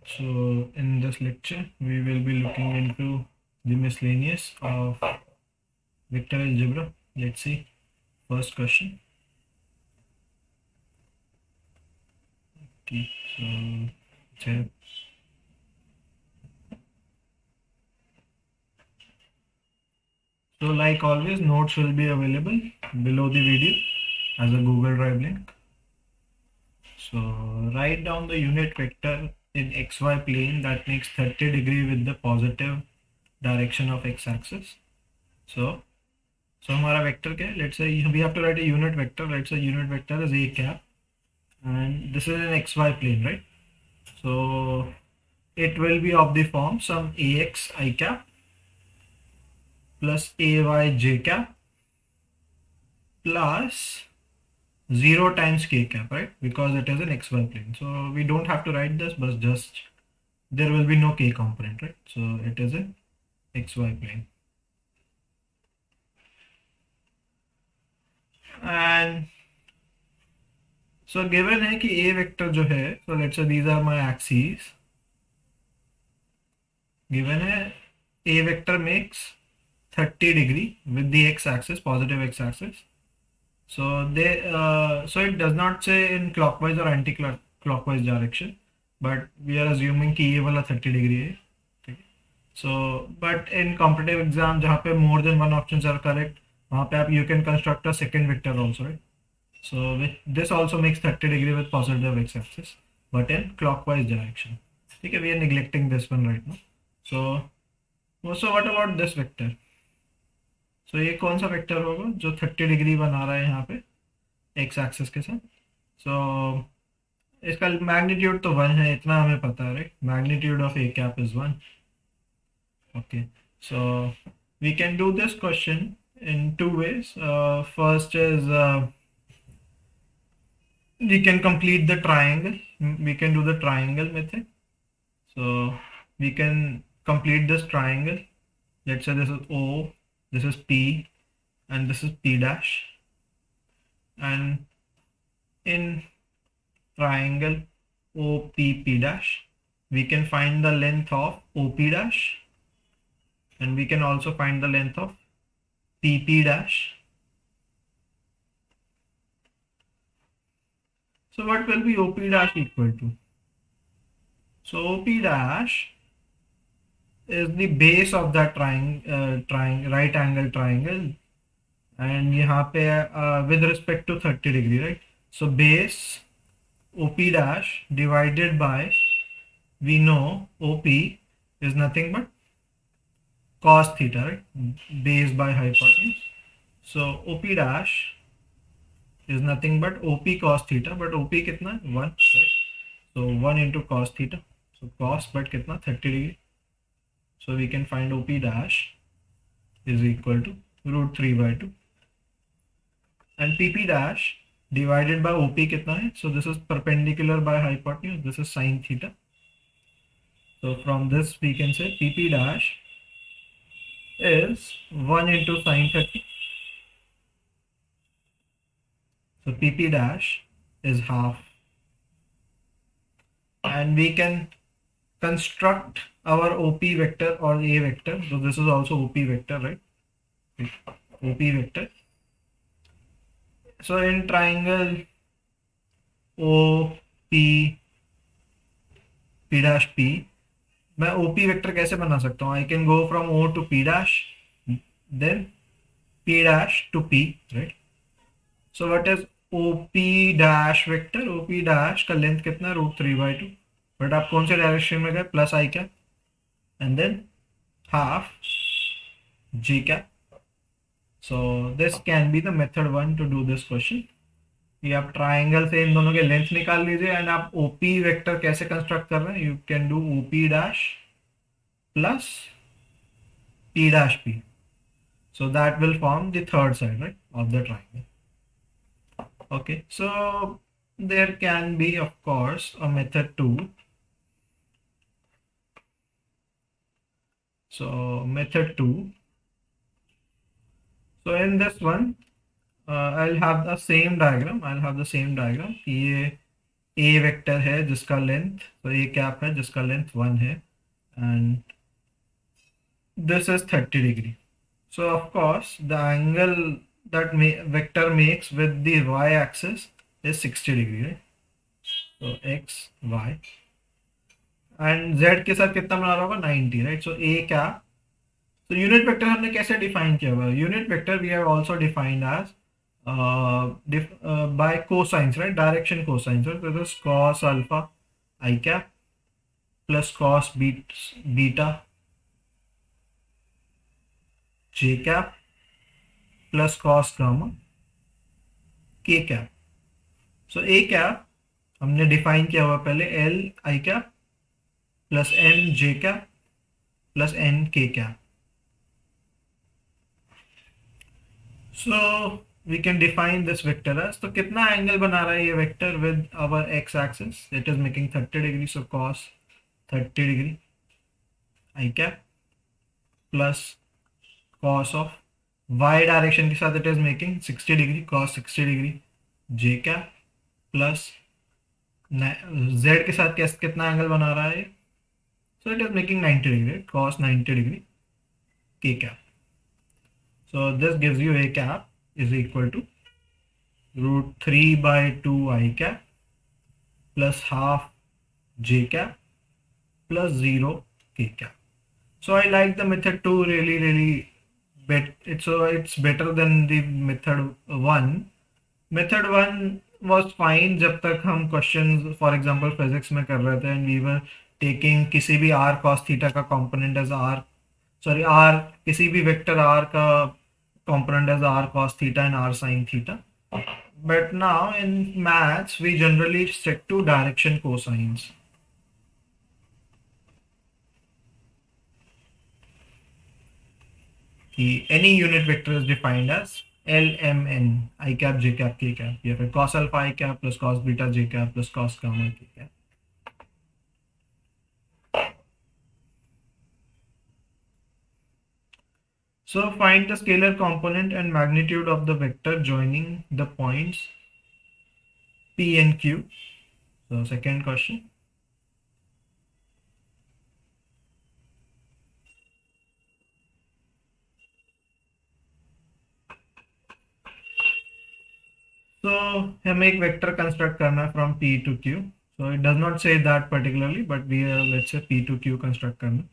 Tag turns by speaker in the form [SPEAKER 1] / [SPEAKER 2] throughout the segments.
[SPEAKER 1] So in this lecture, we will be looking into the miscellaneous of vector algebra. Let's see. First question. Okay, so like always, notes will be available below the video as a Google Drive link. So write down the unit vector in xy plane that makes 30 degree with the positive direction of x-axis. So हमारा vector क्या है? Let's say we have to write a unit vector. Let's say unit vector is a cap, and this is an xy plane, right? So it will be of the form some ax I cap plus ay j cap plus 0 times k cap, right? Because it is an xy plane. So we don't have to write this, but just there will be no k component, right? So it is an xy plane. And so given है कि a vector जो है, so let's say these are my axes. Given है a vector makes 30 degree with the x-axis, positive x-axis. So so it does not say in clockwise or anti-clockwise direction, but we are assuming कि ये वाला 30 degree है. ठीक है. So but in competitive exam जहाँ पे more than one options are correct, वहाँ पे आप you can construct a second vector also, right? So this also makes 30 degree with positive x-axis, but in clockwise direction. Okay, we are neglecting this one right now. So what about this vector? So ये कौन सा vector होगा जो 30 degree बना रहा है यहाँ पे x-axis के साथ? So इसका मैग्नीट्यूड तो 1 है, इतना हमें पता है, right? Magnitude of a cap is 1. Okay, so we can do this question in two ways. First is we can complete the triangle. We can do the triangle method. So we can complete this triangle. Let's say this is O, this is P, and this is P dash. And in triangle OPP dash, we can find the length of OP dash, and we can also find the length of PP dash. So what will be OP dash equal to? So OP dash is the base of that right angle triangle, and यहाँ पे with respect to 30 degree, right? So base OP dash divided by, we know OP is nothing but cos theta, right? Base by hypotenuse. So OP dash is nothing but OP cos theta, but OP कितना? 1, right? So 1 into cos theta. So cos but कितना? 30 degree. So we can find OP dash is equal to root 3 by 2. And PP dash divided by OP कितना है? So this is perpendicular by hypotenuse. This is sin theta. So from this we can say PP dash is 1 into sin 30. So PP dash is half. And we can construct our OP vector or A vector. So this is also OP vector, right? OP vector. So in triangle OP P dash P, मैं OP vector कैसे बना सकता हूँ? I can go from O to P dash, then P dash to P, right? So what is OP dash vector? OP dash का length कितना? Root 3 by 2. But आप कौन से डायरेक्शन में गए? Plus I cap and then half G cap. So this can be the method 1 to do this question. ये आप triangle से इन दोनों के लेंथ निकाल लीजिए एंड आप ओपी वेक्टर कैसे कंस्ट्रक्ट कर रहे हैं? You can do OP dash plus P dash P. So that will form the third side, right, of the triangle. Okay, so there can be, of course, a method 2. So method 2. So in this one, I'll have the same diagram. ये ए vector है जिसका length, तो A cap है जिसका length 1 है, and this is 30 degree. So of course the angle that vector makes with the y axis is 60 degree, right? So x y and z के साथ कितना बना रहा होगा 90, right? So a क्या, so unit vector हमने कैसे define किया हुआ? Unit vector we have also defined as by cosines, right? Direction cosines, right? So this is cos alpha I cap plus cos beta j cap plus cos gamma k cap. So a cap हमने define किया हुआ पहले L I cap plus M J cap plus N K cap. So we can define this vector as, तो कितना angle बना रहा है ये vector with our X axis, it is making 30 degree, so cos 30 degree I cap plus cos of Y direction के साथ it is making 60 degree cos 60 degree J cap plus z के साथ कितना एंगल बना रहा है, so it is making 90 degree, cos 90 degree k cap. So this gives you a cap is equal to root 3 by 2 I cap plus half j cap plus 0 k cap. So I like the method 2 really it's better than the method 1. Method 1 was fine जब तक हम questions for example physics में कर रहे थे and we were taking किसी भी r cos theta का कंपोनेंट एज r किसी भी वेक्टर r का component as r cos theta and r sin theta. But now in maths we generally stick to direction cosines. Any unit vector is defined as L M N I cap j cap k cap. You have cos alpha I cap plus cos beta j cap plus cos gamma k cap. So find the scalar component and magnitude of the vector joining the points P and Q. So second question. So हमें एक vector construct करना है from P to Q. So it does not say that particularly, but we have, let's say P to Q construct करना.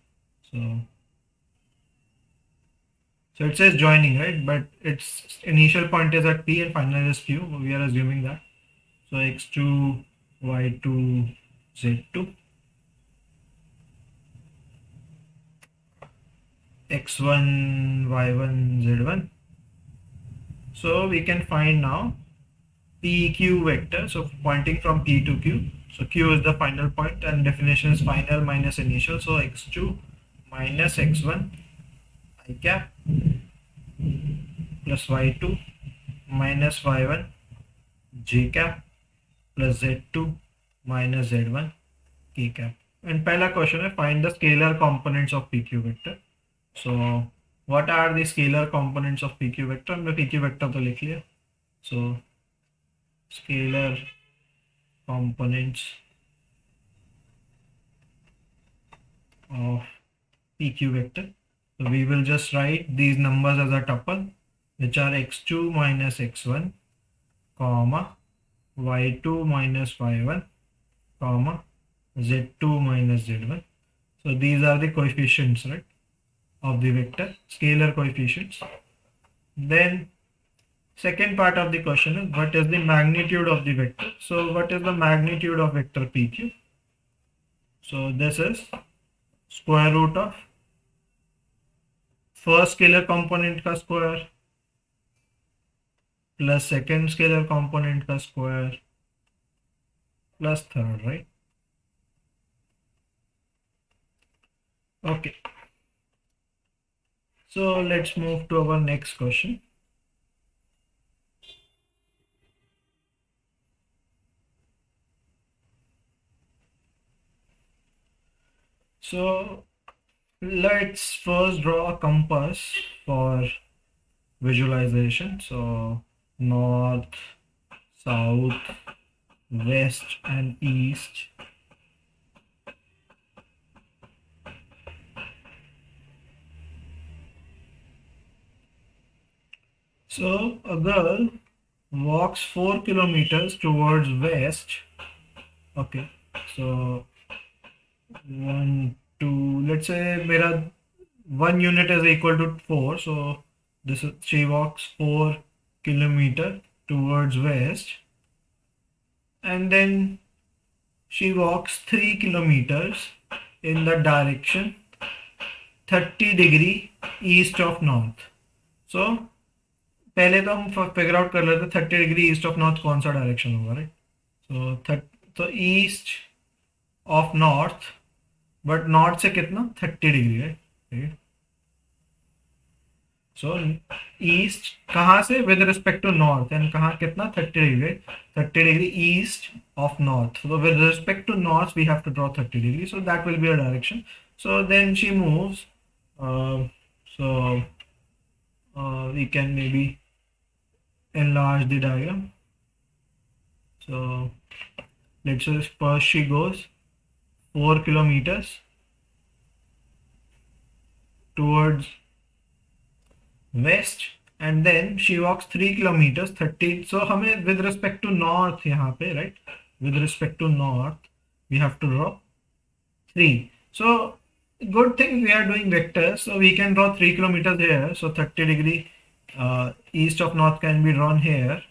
[SPEAKER 1] So it says joining, right? But its initial point is at P and final is Q. We are assuming that. So x2, y2, z2, x1, y1, z1. So we can find now PQ vector. So pointing from P to Q. So Q is the final point and definition is final minus initial. So x2 minus x1 I cap plus y2 minus y1 j cap plus z2 minus z1 k cap. And पहला question है find the scalar components of PQ vector. So what are the scalar components of PQ vector? हमने PQ vector तो लिख लिया. So scalar components of PQ vector. So we will just write these numbers as a tuple, which are x2 minus x1, comma, y2 minus y1, comma, z2 minus z1. So these are the coefficients, right, of the vector, scalar coefficients. Then second part of the question is what is the magnitude of the vector? So what is the magnitude of vector PQ? So this is square root of first scalar component का square plus second scalar component का square plus third, right? Okay. So let's move to our next question. So let's first draw a compass for visualization. So north, south, west and east. So a girl walks 4 kilometers towards west. Okay, so 1 2, let's say mera 1 unit is equal to 4, so this is, she walks 4 kilometer towards west, and then she walks 3 kilometers in the direction 30 degree east of north. So पहले तो हम figure out कर लेते 30 degree east of north कौन सा direction होगा, right? तो east of north, but north से कितना 30 डिग्री, राइट? सो ईस्ट कहाँ से with respect to north, and कहाँ कितना 30 degree, 30 degree east of north. So with respect to north we have to draw 30 degree, so that will be a direction. So then she moves, so we can maybe enlarge the diagram. So let's say first she goes 4 kilometers towards west, and then she walks 3 kilometers 30. So हमें with respect to north यहाँ पे, right, with respect to north we have to draw 3. So good thing we are doing vectors, so we can draw 3 kilometers here. So 30 degree east of north can be drawn here.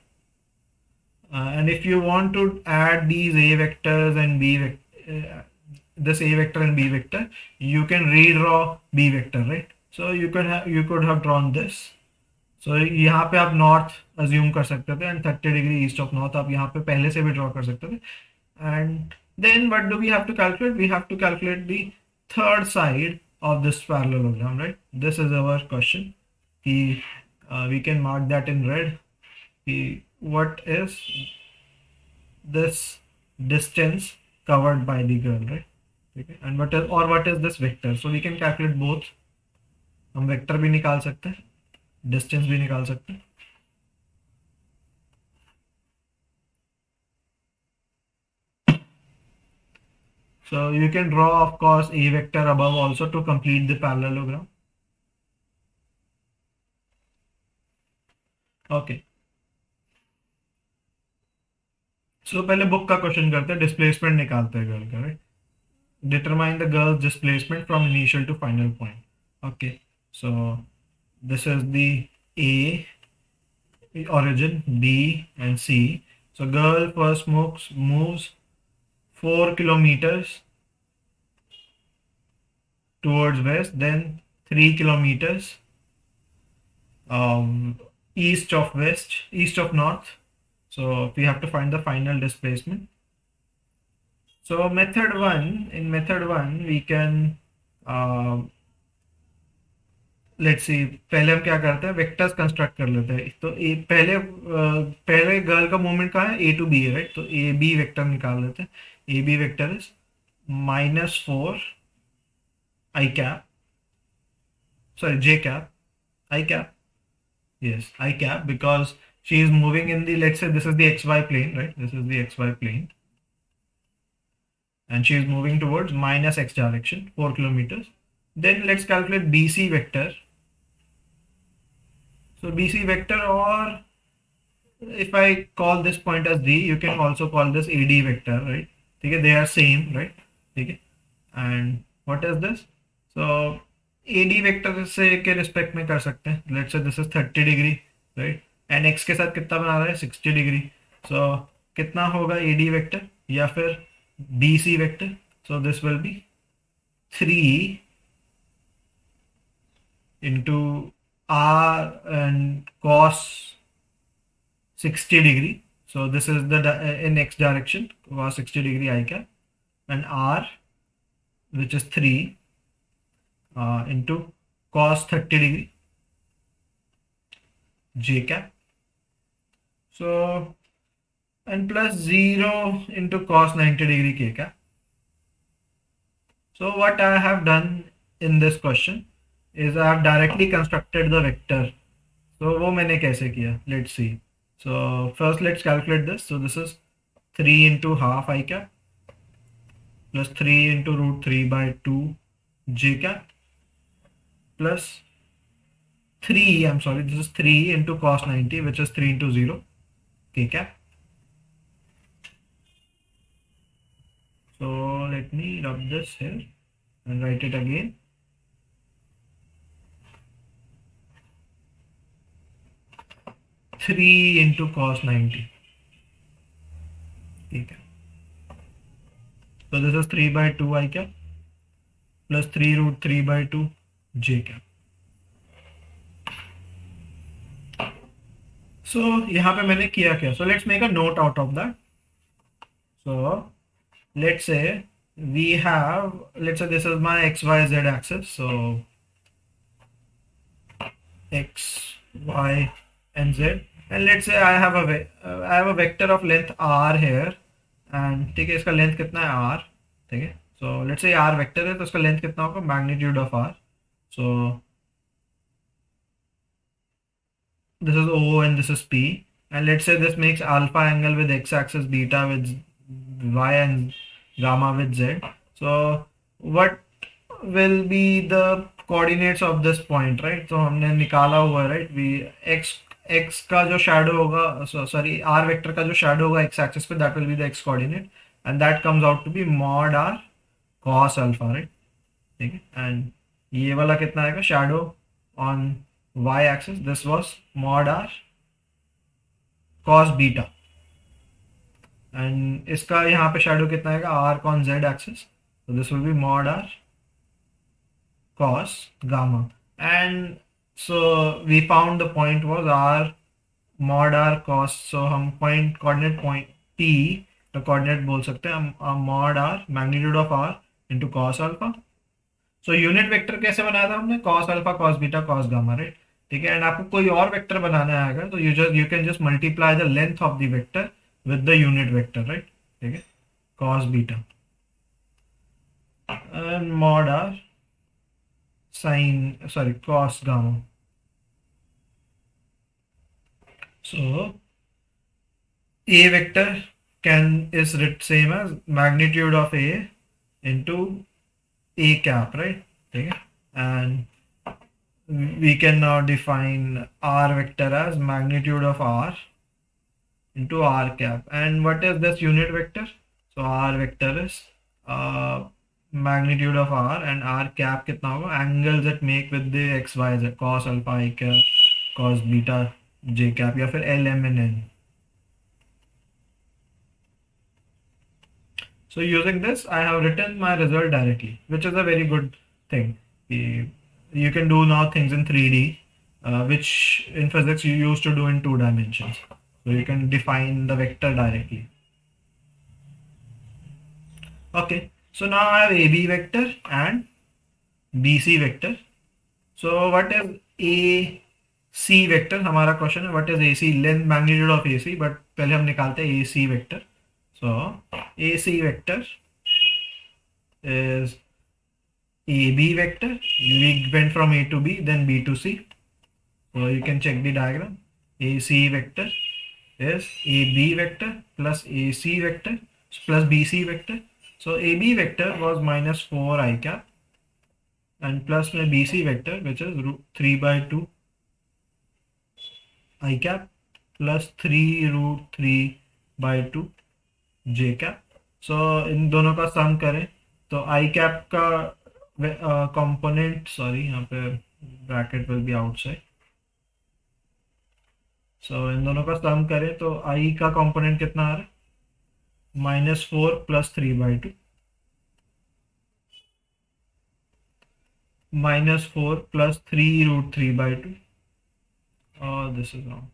[SPEAKER 1] And if you want to add these a vectors and b vector, this a vector and b vector, you can redraw b vector, right? So you could have drawn this. So यहाँ पे आप north assume कर सकते थे, and 30 degree east of north आप यहाँ पे पहले से भी draw कर सकते थे. And then what do we have to calculate? We have to calculate the third side of this parallelogram, right? This is our question. We can mark that in red. What is this distance covered by the girl, right? Okay. And what is this vector? So we can calculate both. हम vector भी निकाल सकते हैं, distance भी निकाल सकते हैं. So you can draw, of course, a vector above also to complete the parallelogram. Okay. So पहले बुक का क्वेश्चन करते हैं, डिस्प्लेसमेंट निकालते हैं गर्ल का, right? Determine the girl's displacement from initial to final point. Okay. So this is the A origin, B and C. So girl first moves 4 kilometers towards west, then 3 kilometers east of north. So we have to find the final displacement. So in method 1 we can let's see, पहले हम क्या करते हैं, vectors construct कर लेते हैं. तो पहले गर्ल का मूवमेंट कहाँ है, ए टू बी है, राइट? तो ए बी वेक्टर निकाल लेते हैं. A B vector is -4 I cap, sorry, j cap, I cap, yes, I cap, because she is moving in the, let's say this is the xy plane, right? This is the xy plane, and she is moving towards -x direction, 4 kilometers. Then let's calculate BC vector. So BC vector, or if I call this point as D, you can also call this AD vector, right? Okay, they are same, right? Okay, and what is this? So AD vector से के respect में कर सकते हैं. Let's say this is 30 degree, right? And x के साथ कितना बना रहा है, 60 degree. So कितना होगा AD vector या फिर BC vector? So this will be 3 into r and cos 60 degree. So this is the in x direction, cos 60 degree I cap, and r, which is 3 into cos 30 degree j cap. So and plus 0 into cos 90 degree k cap. So what I have done in this question is I have directly constructed the vector. So वो मैंने कैसे किया, let's see. So first let's calculate this. So this is 3 into half I cap plus 3 into root 3 by 2 j cap plus 3, I'm sorry, this is 3 into cos 90, which is 3 into 0 k cap. So let me rub this here and write it again. 3 into cos 90. Okay. So this is 3 by 2 I cap plus 3 root 3 by 2 j cap. So यहाँ पे मैंने किया क्या? So let's make a note out of that. So let's say we have, let's say this is my x, y, z axis. So x, y, and z. And let's say I have a vector of length r here. And ठीक है, इसका length कितना है r, ठीक है. So let's say r vector है, तो इसका length कितना होगा? Magnitude of r. So this is O and this is P. And let's say this makes alpha angle with x-axis, beta with y, and gamma with z. So what will be the coordinates of this point, right? So हमने निकाला हुआ है, right? We x का जो shadow होगा, sorry, r vector का जो shadow होगा x-axis पे, that will be the x coordinate, and that comes out to be mod r cos alpha, right? ठीक है. And ये वाला कितना आएगा? Shadow on y-axis, this was mod r cos beta, and इसका यहाँ पे shadow कितना आएगा? R con z-axis, so this will be mod r cos gamma. And so we found the point was r mod r cos, so हम point coordinate point P तो coordinate बोल सकते हैं हम mod r magnitude of r into cos alpha. So unit vector कैसे बनाया था हमने? cos alpha, cos beta, cos gamma, right? ठीक है. एंड आपको कोई और वेक्टर बनाना है अगर, तो you can just multiply the length of the vector with the unit vector, right? ठीक है. cos beta and mod r cos gamma. So a vector is same as magnitude of a into a cap, right? Okay. And we can now define r vector as magnitude of r into r cap. And what is this unit vector? So r vector is magnitude of r, and r cap कितना होगा? Angles that make with the x, y, z, cos alpha I cap, cos beta j cap, या फिर l, m and n. So using this, I have written my result directly, which is a very good thing. You can do now things in 3D, which in physics you used to do in 2 dimensions. So you can define the vector directly. Okay, so now I have AB vector and BC vector. So what is AC vector? हमारा question है what is AC, length magnitude of AC, but पहले हम निकालते हैं AC vector. So AC vector is AB vector. We went from A to B, then B to C. So you can check the diagram. AC vector is AB vector plus AC vector plus BC vector. So AB vector was minus 4 I cap, and plus my BC vector, which is root 3 by 2 I cap plus 3 root 3 by 2 j cap. So इन दोनों का सम करें तो I cap का component, sorry, यहाँ पे bracket will be outside. So इन दोनों का सम करें तो I का component कितना आ रहा है? minus 4 plus 3 by 2 minus 4 plus 3 root 3 by 2. Oh, this is wrong.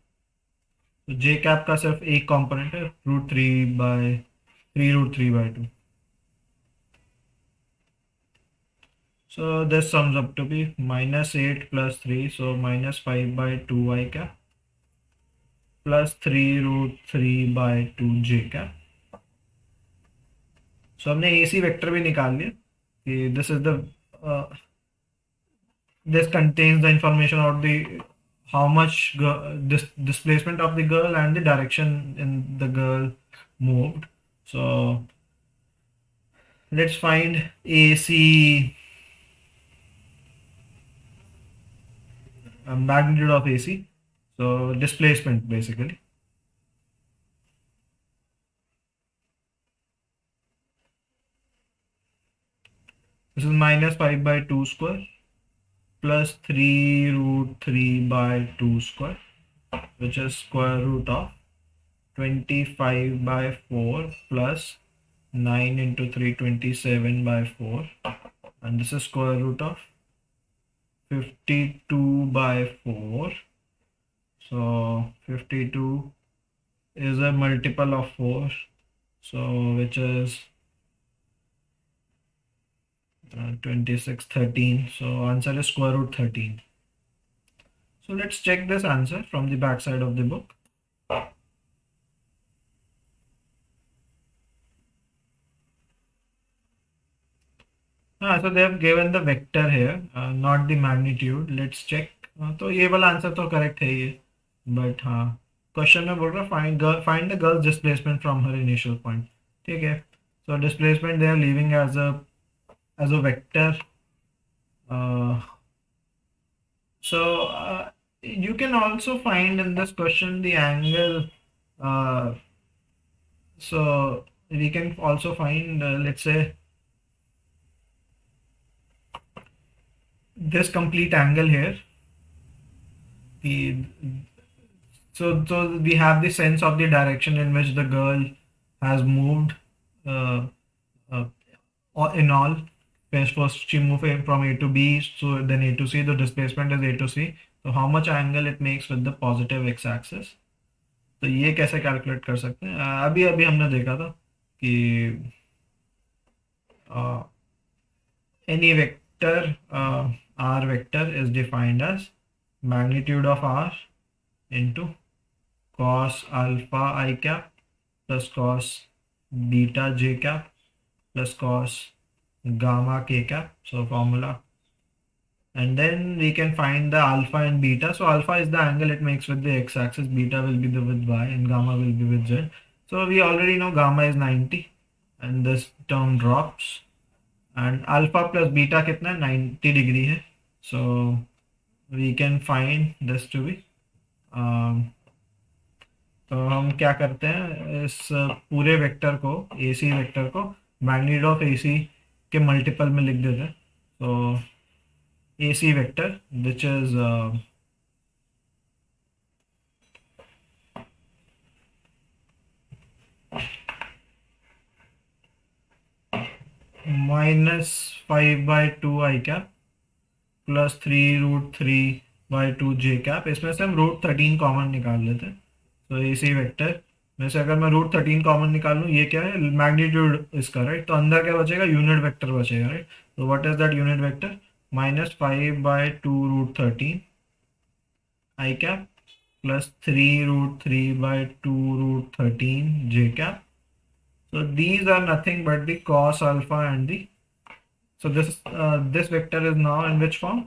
[SPEAKER 1] तो j cap का सिर्फ एक component है, root 3 by 3 root 3 by 2. So this sums up to be minus 8 plus 3, so minus 5 by 2 I cap plus 3 root 3 by 2 j cap. So हमने AC vector भी निकाल लिया कि this is the this contains the information about the how much displacement of the girl and the direction in the girl moved. So let's find AC, magnitude of AC. So displacement basically. This is minus 5 by 2 square plus 3 root 3 by 2 square, which is square root of 25 by 4 plus 9 into 3, 27 by 4, and this is square root of 52 by 4. So 52 is a multiple of 4, so which is 26, 13. So answer is square root 13. So let's check this answer from the back side of the book. So they have given the vector here, not the magnitude. Let's check. तो ये वाला answer तो correct है ये, but हाँ question में बोल रहा find the girl's displacement from her initial point. ठीक है, so displacement they are leaving as a vector. So you can also find in this question the angle. So we can also find, let's say, this complete angle here. The so we have the sense of the direction in which the girl has moved. Uh, in all, first she moved from A to B, so then A to C. The displacement is A to C. So how much angle it makes with the positive x-axis. तो ये कैसे calculate कर सकते हैं? अभी अभी हमने देखा था कि any vector r vector is defined as magnitude of r into cos alpha I cap plus cos beta j cap plus cos gamma k cap. So formula, and then we can find the alpha and beta. So alpha is the angle it makes with the x-axis, beta will be the with y, and gamma will be with z. So we already know gamma is 90, and this term drops, and alpha plus beta कितना 90 degree है. So we can find this to be तो हम क्या करते हैं, इस पूरे vector को, AC वेक्टर को मैग्नीट्यूड ऑफ AC के मल्टीपल में लिख देते हैं. तो AC vector, which is minus 5 by 2 I cap plus 3 root 3 by 2 j cap. इसमें से हम रूट 13 कॉमन निकाल लेते हैं. तो AC वेक्टर में से अगर मैं रूट 13 कॉमन निकाल लूँ, ये क्या है, मैग्नीट्यूड इसका, राइट. तो अंदर क्या बचेगा, यूनिट वेक्टर बचेगा, राइट. तो what is that unit vector, minus 5 by 2 root 13 I cap plus 3 root 3 by 2 root 13 j cap. So these are nothing but the cos alpha and the, so this vector is now in which form,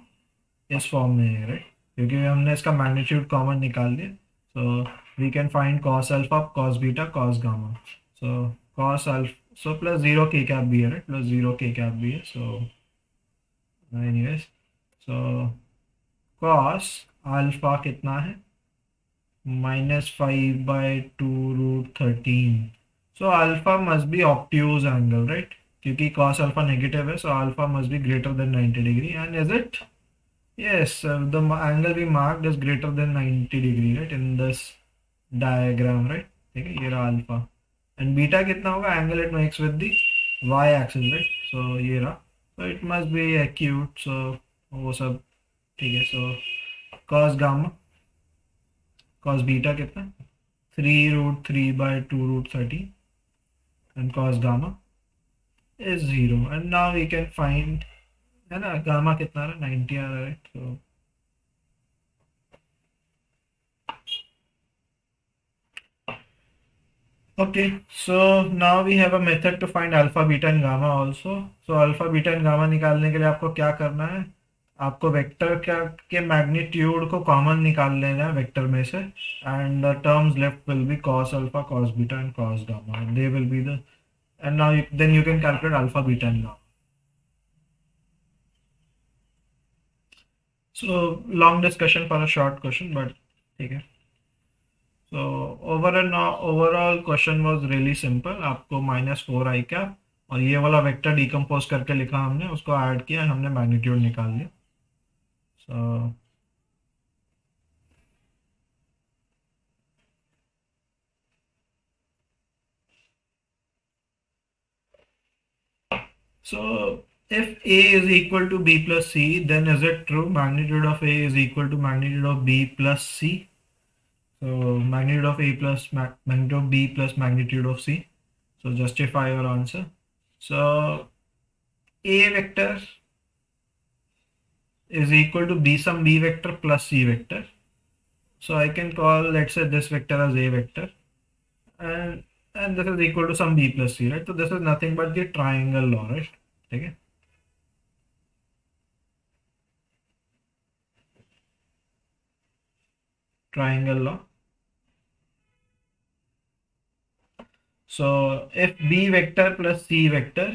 [SPEAKER 1] इस form में है, right, क्योंकि हमने इसका magnitude common निकाल दिया. So we can find cos alpha, cos beta, cos gamma. So cos alpha, so plus 0 k cap भी है, राइट, plus 0 k cap भी है. So anyways, so cos alpha कितना है, minus 5 by 2 root 13. So alpha must be obtuse angle, right? क्योंकि cos alpha negative है, so alpha must be greater than 90 degree. And is it? Yes, the angle we marked is greater than 90 degree, right, in this diagram, right? ठीक है, ये रहा alpha. And beta कितना होगा, angle it makes with the y axis, right? So ये रहा. So it must be acute. So वो सब ठीक है. So cos gamma, cos beta कितना, 3 root 3 by 2 root 13, and cos gamma is 0. And now we can find, है ना, gamma कितना रहा, 90 आ रहा है. So okay, so now we have a method to find alpha, beta and gamma also. So alpha, beta and gamma निकालने के लिए आपको क्या करना है, आपको वेक्टर के मैग्नीट्यूड को कॉमन निकाल लेना है वेक्टर में से, and the terms left will be cos alpha, cos beta and cos gamma, they will be the, and now then you can calculate alpha, beta and gamma. So long discussion for a short question, but ठीक है. So overall question was really simple. आपको -4 i cap और ये वाला vector decompose करके लिखा हमने, उसको ऐड किया, हमने मैग्नीट्यूड निकाल लिया. So so if A is equal to B plus C, then is it true magnitude of A is equal to magnitude of B plus C? So magnitude of A plus magnitude of B plus magnitude of C. So justify your answer. So A vector is equal to B some B vector plus C vector. So I can call, let's say, this vector as A vector, and this is equal to some B plus C, right? So this is nothing but the triangle law, right? Okay. Triangle law. So if B vector plus C vector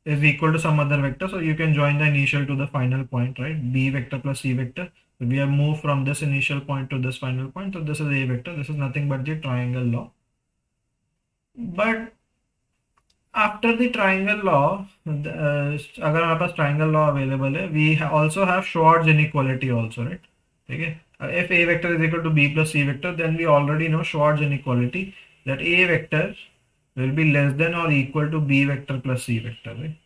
[SPEAKER 1] is equal to some other vector, so you can join the initial to the final point, right? B vector plus C vector. So we have moved from this initial point to this final point. So this is A vector. This is nothing but the triangle law. But after the triangle law, अगर हमारे पास triangle law available है, we also have Schwarz inequality also, right? Okay. If A vector is equal to B plus C vector, then we already know Schwarz inequality, that A vector will be less than or equal to B vector plus C vector, right?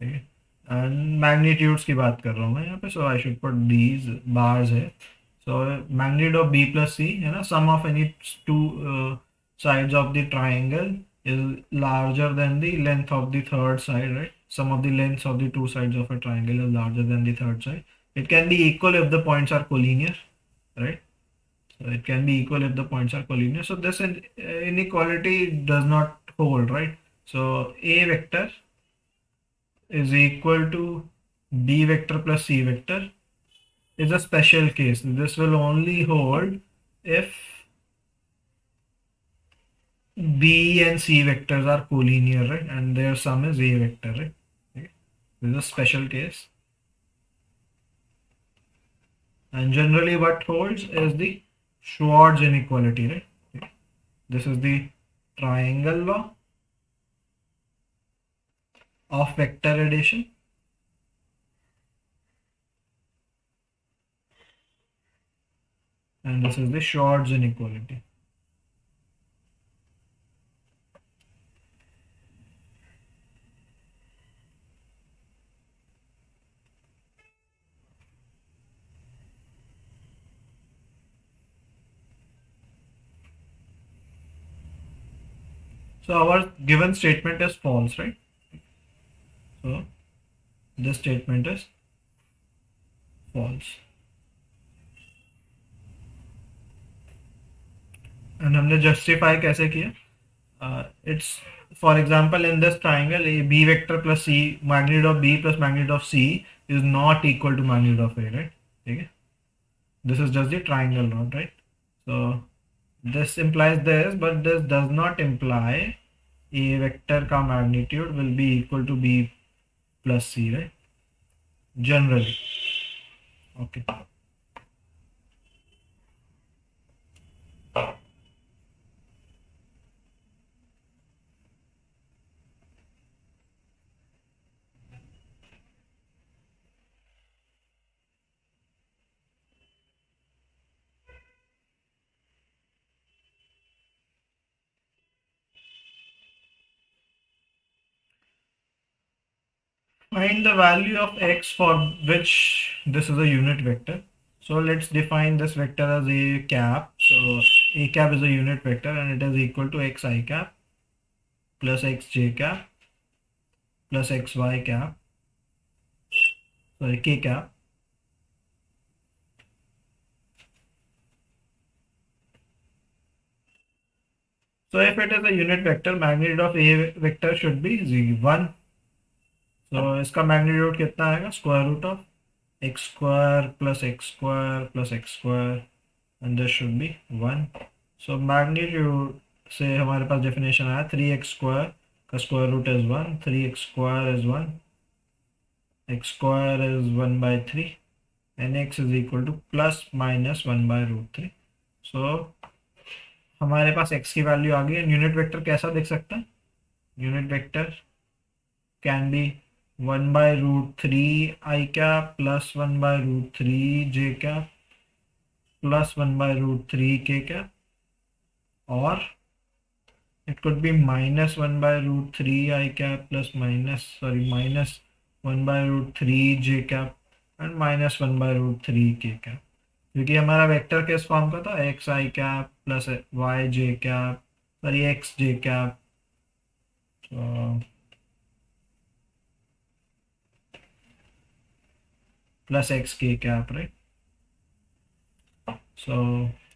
[SPEAKER 1] Okay. And magnitudes की बात कर रहा हूँ मैं यहाँ पे, so I should put these bars है. So magnitude of B plus C है ना, sum of any two sides of the triangle is larger than the length of the third side, right? Sum of the lengths of the two sides of a triangle is larger than the third side. It can be equal if the points are collinear, right? So it can be equal if the points are collinear. So this inequality does not hold, right? So A vector is equal to B vector plus C vector is a special case. This will only hold if B and C vectors are collinear, right? And their sum is A vector, right? Okay. This is a special case. And generally what holds is the Schwarz inequality, right? Okay. This is the triangle law of vector addition. And this is the Schwarz inequality. So our given statement is false, right? So this statement is false. And हमने justify कैसे किया? It's, for example, in this triangle, a B vector plus C, magnitude of B plus magnitude of C is not equal to magnitude of A, right? Okay. This is just the triangle law, right? So this implies this, but this does not imply A vector का magnitude will be equal to B plus C, right? Generally. Okay. Find the value of x for which this is a unit vector. So let's define this vector as a cap. So a cap is a unit vector and it is equal to xi cap plus xj cap plus xy cap, sorry, k cap. So if it is a unit vector, magnitude of a vector should be 1. So इसका magnitude कितना आएगा? Square root of x square plus x square plus x square, and this should be 1. So magnitude से हमारे पास definition आया 3x square का square root is 1, 3x square is 1, x square is 1 by 3, and x is equal to plus minus 1 by root 3. So हमारे पास x की value आ गई है. Unit vector कैसा दिख सकता है? Unit vector can be 1 by root 3 I cap plus 1 by root 3 j cap plus 1 by root 3 k cap, or it could be minus 1 by root 3 I cap plus minus 1 by root 3 j cap and minus 1 by root 3 k cap. क्योंकि हमारा vector किस form का था? X I cap plus Y J cap, sorry x J cap, plus x k cap, right? So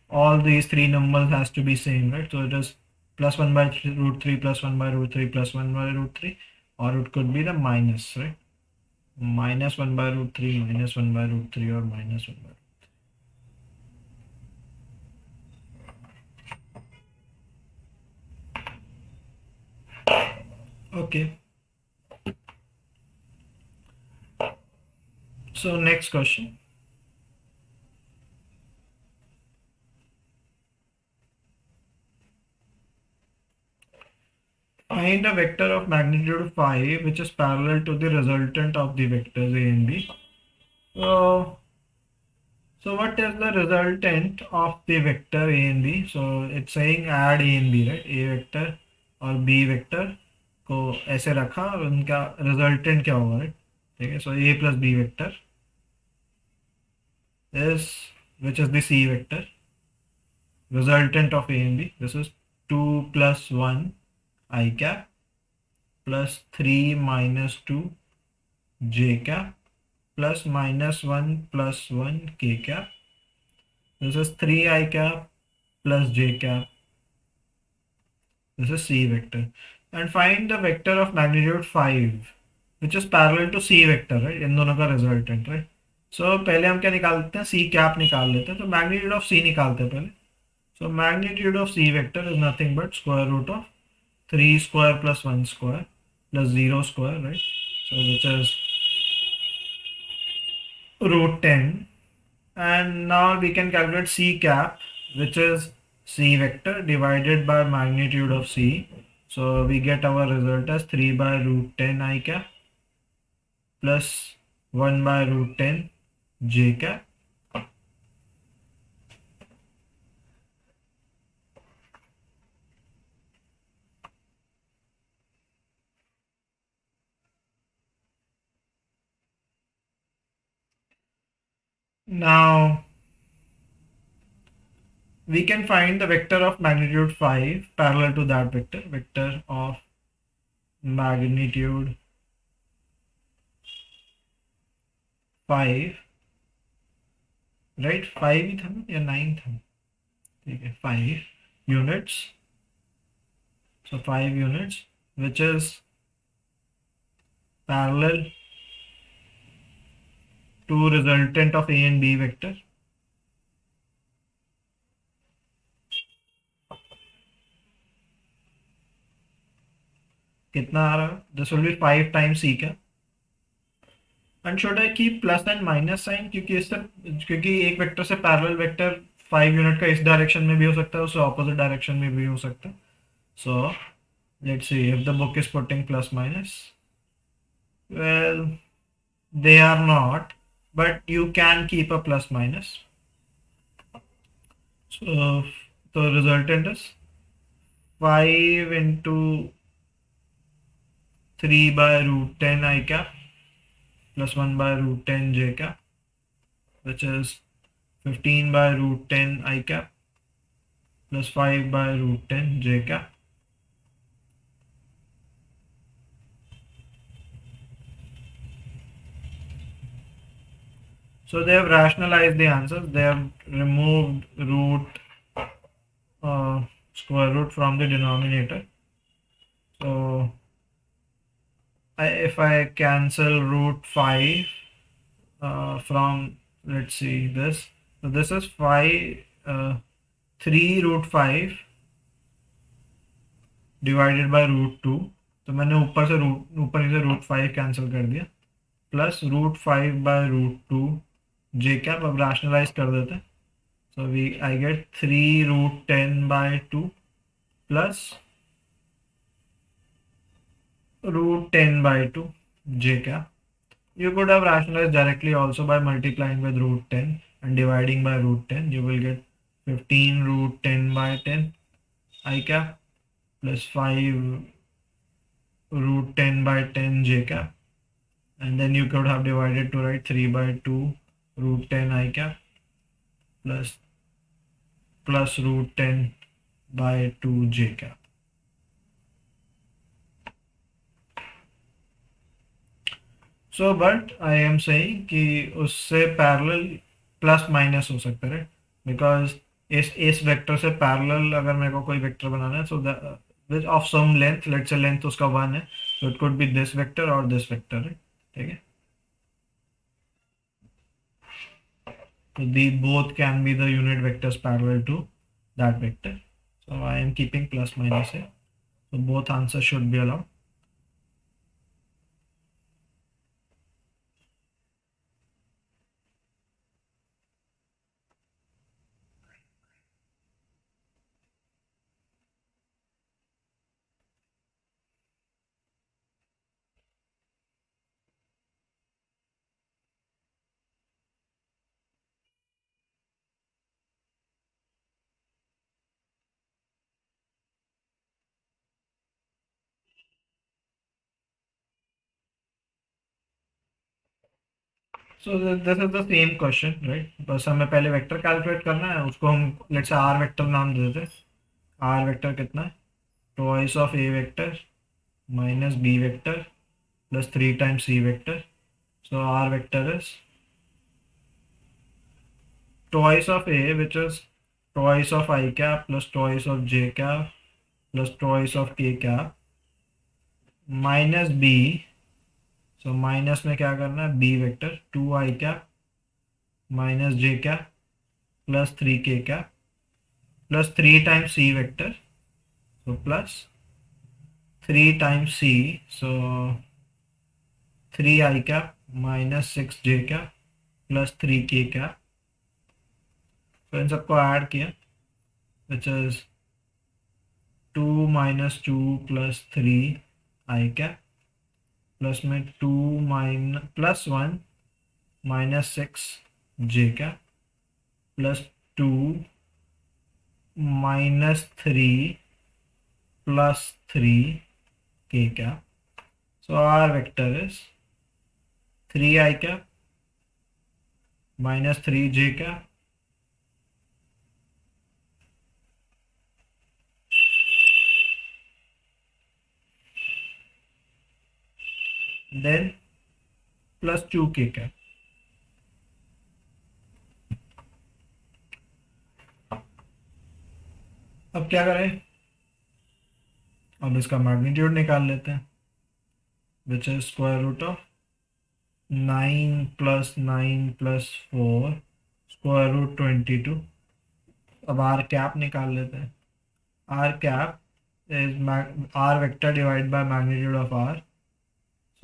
[SPEAKER 1] all these three numbers has to be same, right? So it is plus 1 by root 3 plus 1 by root 3 plus 1 by root 3, or it could be the minus, right? Minus 1 by root 3, minus 1 by root 3, or minus 1 by root 3. Okay. So next question. Find a vector of magnitude 5 which is parallel to the resultant of the vectors A and B. So what is the resultant of the vector A and B? So it's saying add A and B, right? A vector और B vector को ऐसे रखा और उनका resultant क्या होगा, right? ठीक है. So A plus B vector is, which is the C vector, resultant of A and B. This is 2 plus 1 I cap plus 3 minus 2 j cap plus minus 1 plus 1 k cap. This is 3 I cap plus j cap. This is C vector. And find the vector of magnitude 5 which is parallel to C vector, right? इन दोनों का resultant, right? So पहले हम क्या निकालते हैं? C cap निकाल लेते हैं. तो magnitude of C निकालते हैं पहले. So magnitude of C vector is nothing but square root of 3 square plus 1 square plus 0 square, right? So which is root 10. And now we can calculate C cap, which is C vector divided by magnitude of C. So we get our result as 3 by root 10 I cap plus 1 by root 10 j cap. Now we can find the vector of magnitude 5 parallel to that vector, vector of magnitude 5, right? 5 ही था ना या 9 था? ठीक है, 5 units. So 5 units, which is parallel to resultant of A and B vector. कितना आ रहा है? This will be 5 times C क्या? And should I keep plus and minus sign? क्योंकि एक वेक्टर से पैरेलल वेक्टर 5 यूनिट का इस डायरेक्शन में भी हो सकता है, उससे ऑपोजिट डायरेक्शन में भी हो सकता है. So let's see if the book is putting plus minus. Well, they are not, but you can keep a plus minus. So the resultant is 5 into 3 by root 10 I cap plus 1 by root 10 j cap, which is 15 by root 10 I cap plus 5 by root 10 j cap. So they have rationalized the answers. They have removed root square root from the denominator. So if I cancel root 5, from, let's see this. So this is 5, 3 root 5 divided by root 2. तो मैंने ऊपर से root 5 cancel कर दिया, plus root 5 by root 2 J cap. अब rationalize कर देते हैं. So I get 3 root 10 by 2 plus root 10 by 2 j cap. You could have rationalized directly also by multiplying with root 10 and dividing by root 10. You will get 15 root 10 by 10 I cap plus 5 root 10 by 10 j cap. And then you could have divided to write 3 by 2 root 10 I cap plus root 10 by 2 j cap. So but I am saying कि उससे parallel plus minus हो सकता है, because इस vector से parallel अगर मेरे को कोई वेक्टर बनाना है, so which of some length, let's say length उसका 1 है, so it could be this vector और दिस वेक्टर है. ठीक है, तो the both can be the unit vectors parallel to that vector. So I am keeping plus minus है, so both answer should be allowed. So this is the same question, right. बस हमें पहले vector calculate करना है, उसको हम let's say are vector नाम दे देते हैं. आर वेक्टर कितना है, twice of A vector minus b vector plus 3 times c vector. So r vector is twice of a, which is twice of I cap plus twice of j cap plus twice of k cap minus b. So minus में क्या करना है, b vector 2 I cap minus j cap plus 3 k cap plus 3 times c vector. So plus 3 times c, so 3 I cap minus 6 j cap plus 3 k cap. तो इन सबको add किया, which is 2 minus 2 plus 3 I cap plus में 2 minus plus 1 minus 6 j cap plus 2 minus 3 plus 3 k cap. So our vector is 3 I cap minus 3 j cap then plus 2 k cap. अब क्या करें, अब इसका magnitude निकाल लेते हैं, which is square root of 9 plus 9 plus 4 square root 22. अब R cap निकाल लेते हैं. R cap is r vector divided by magnitude of r,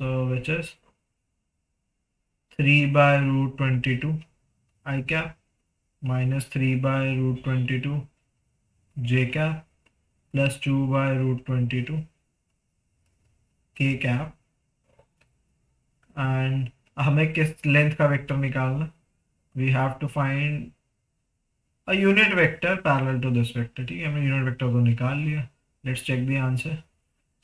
[SPEAKER 1] so which is 3 by root 22 I cap minus 3 by root 22 j cap plus 2 by root 22 k cap. And हमें किस length का vector निकालना, we have to find a unit vector parallel to this vector. ठीक है, हमने unit vector तो निकाल लिया. Let's check the answer.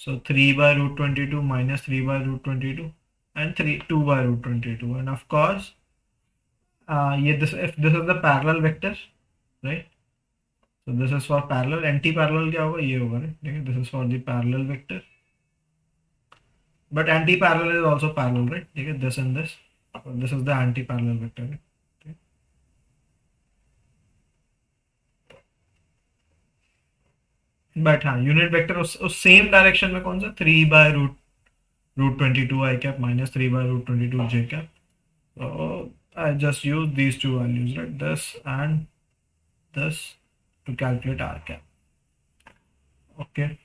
[SPEAKER 1] So 3 by root 22 minus 3 by root 22 and 2 by root 22, and of course ये if this is the parallel vector, right, so this is for parallel. Anti parallel क्या होगा, ये होगा, right. ठीक है, this is for the parallel vector, but anti parallel is also parallel, right. ठीक है, this and this, so this is the anti parallel vector, right? But हाँ, unit vector उस सेम डायरेक्शन में कौन सा, 3 by root 22 I cap minus 3 by root 22 j cap. So I just use these two values, right? This and this to calculate R cap. Okay.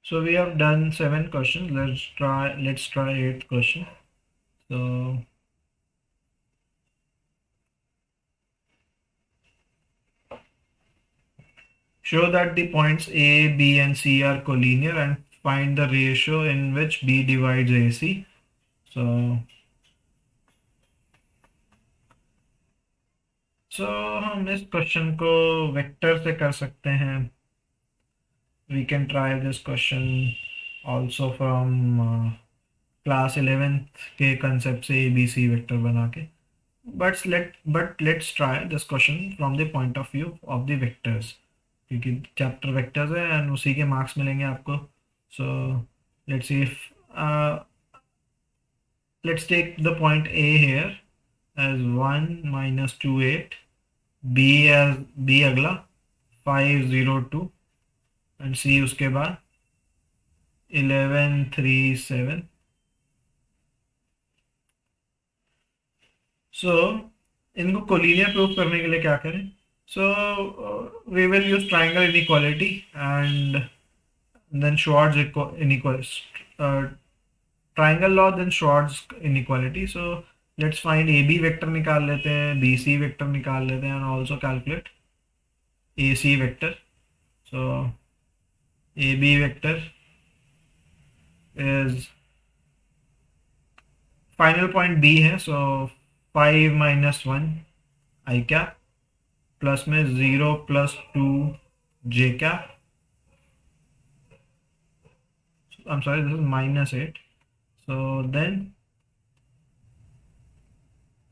[SPEAKER 1] So we have done 7 questions. Let's try 8th question. So show that the points A, B, and C are collinear and find the ratio in which B divides AC. So हम इस question को vector से कर सकते हैं. We can try this question also from class 11th के concept से ABC vector बना के. But let's try this question from the point of view of the vectors, क्योंकि chapter vectors है and उसी के marks मिलेंगे आपको. So let's see if let's take the point A here as 1 minus 2 8, B as B अगला 5 0 2 and C उसके बाद 11 3 7. So इनको कोलिनियर प्रूफ करने के लिए क्या करें? So we will use triangle inequality and then Schwarz inequality, triangle law, then Schwarz inequality. So let's find AB vector निकाल लेते हैं, BC vector निकाल लेते हैं and also calculate AC vector. So AB vector is final point B है, so 5 minus 1 I cap plus में 0 plus 2 J cap. I'm sorry, this is minus 8. So then,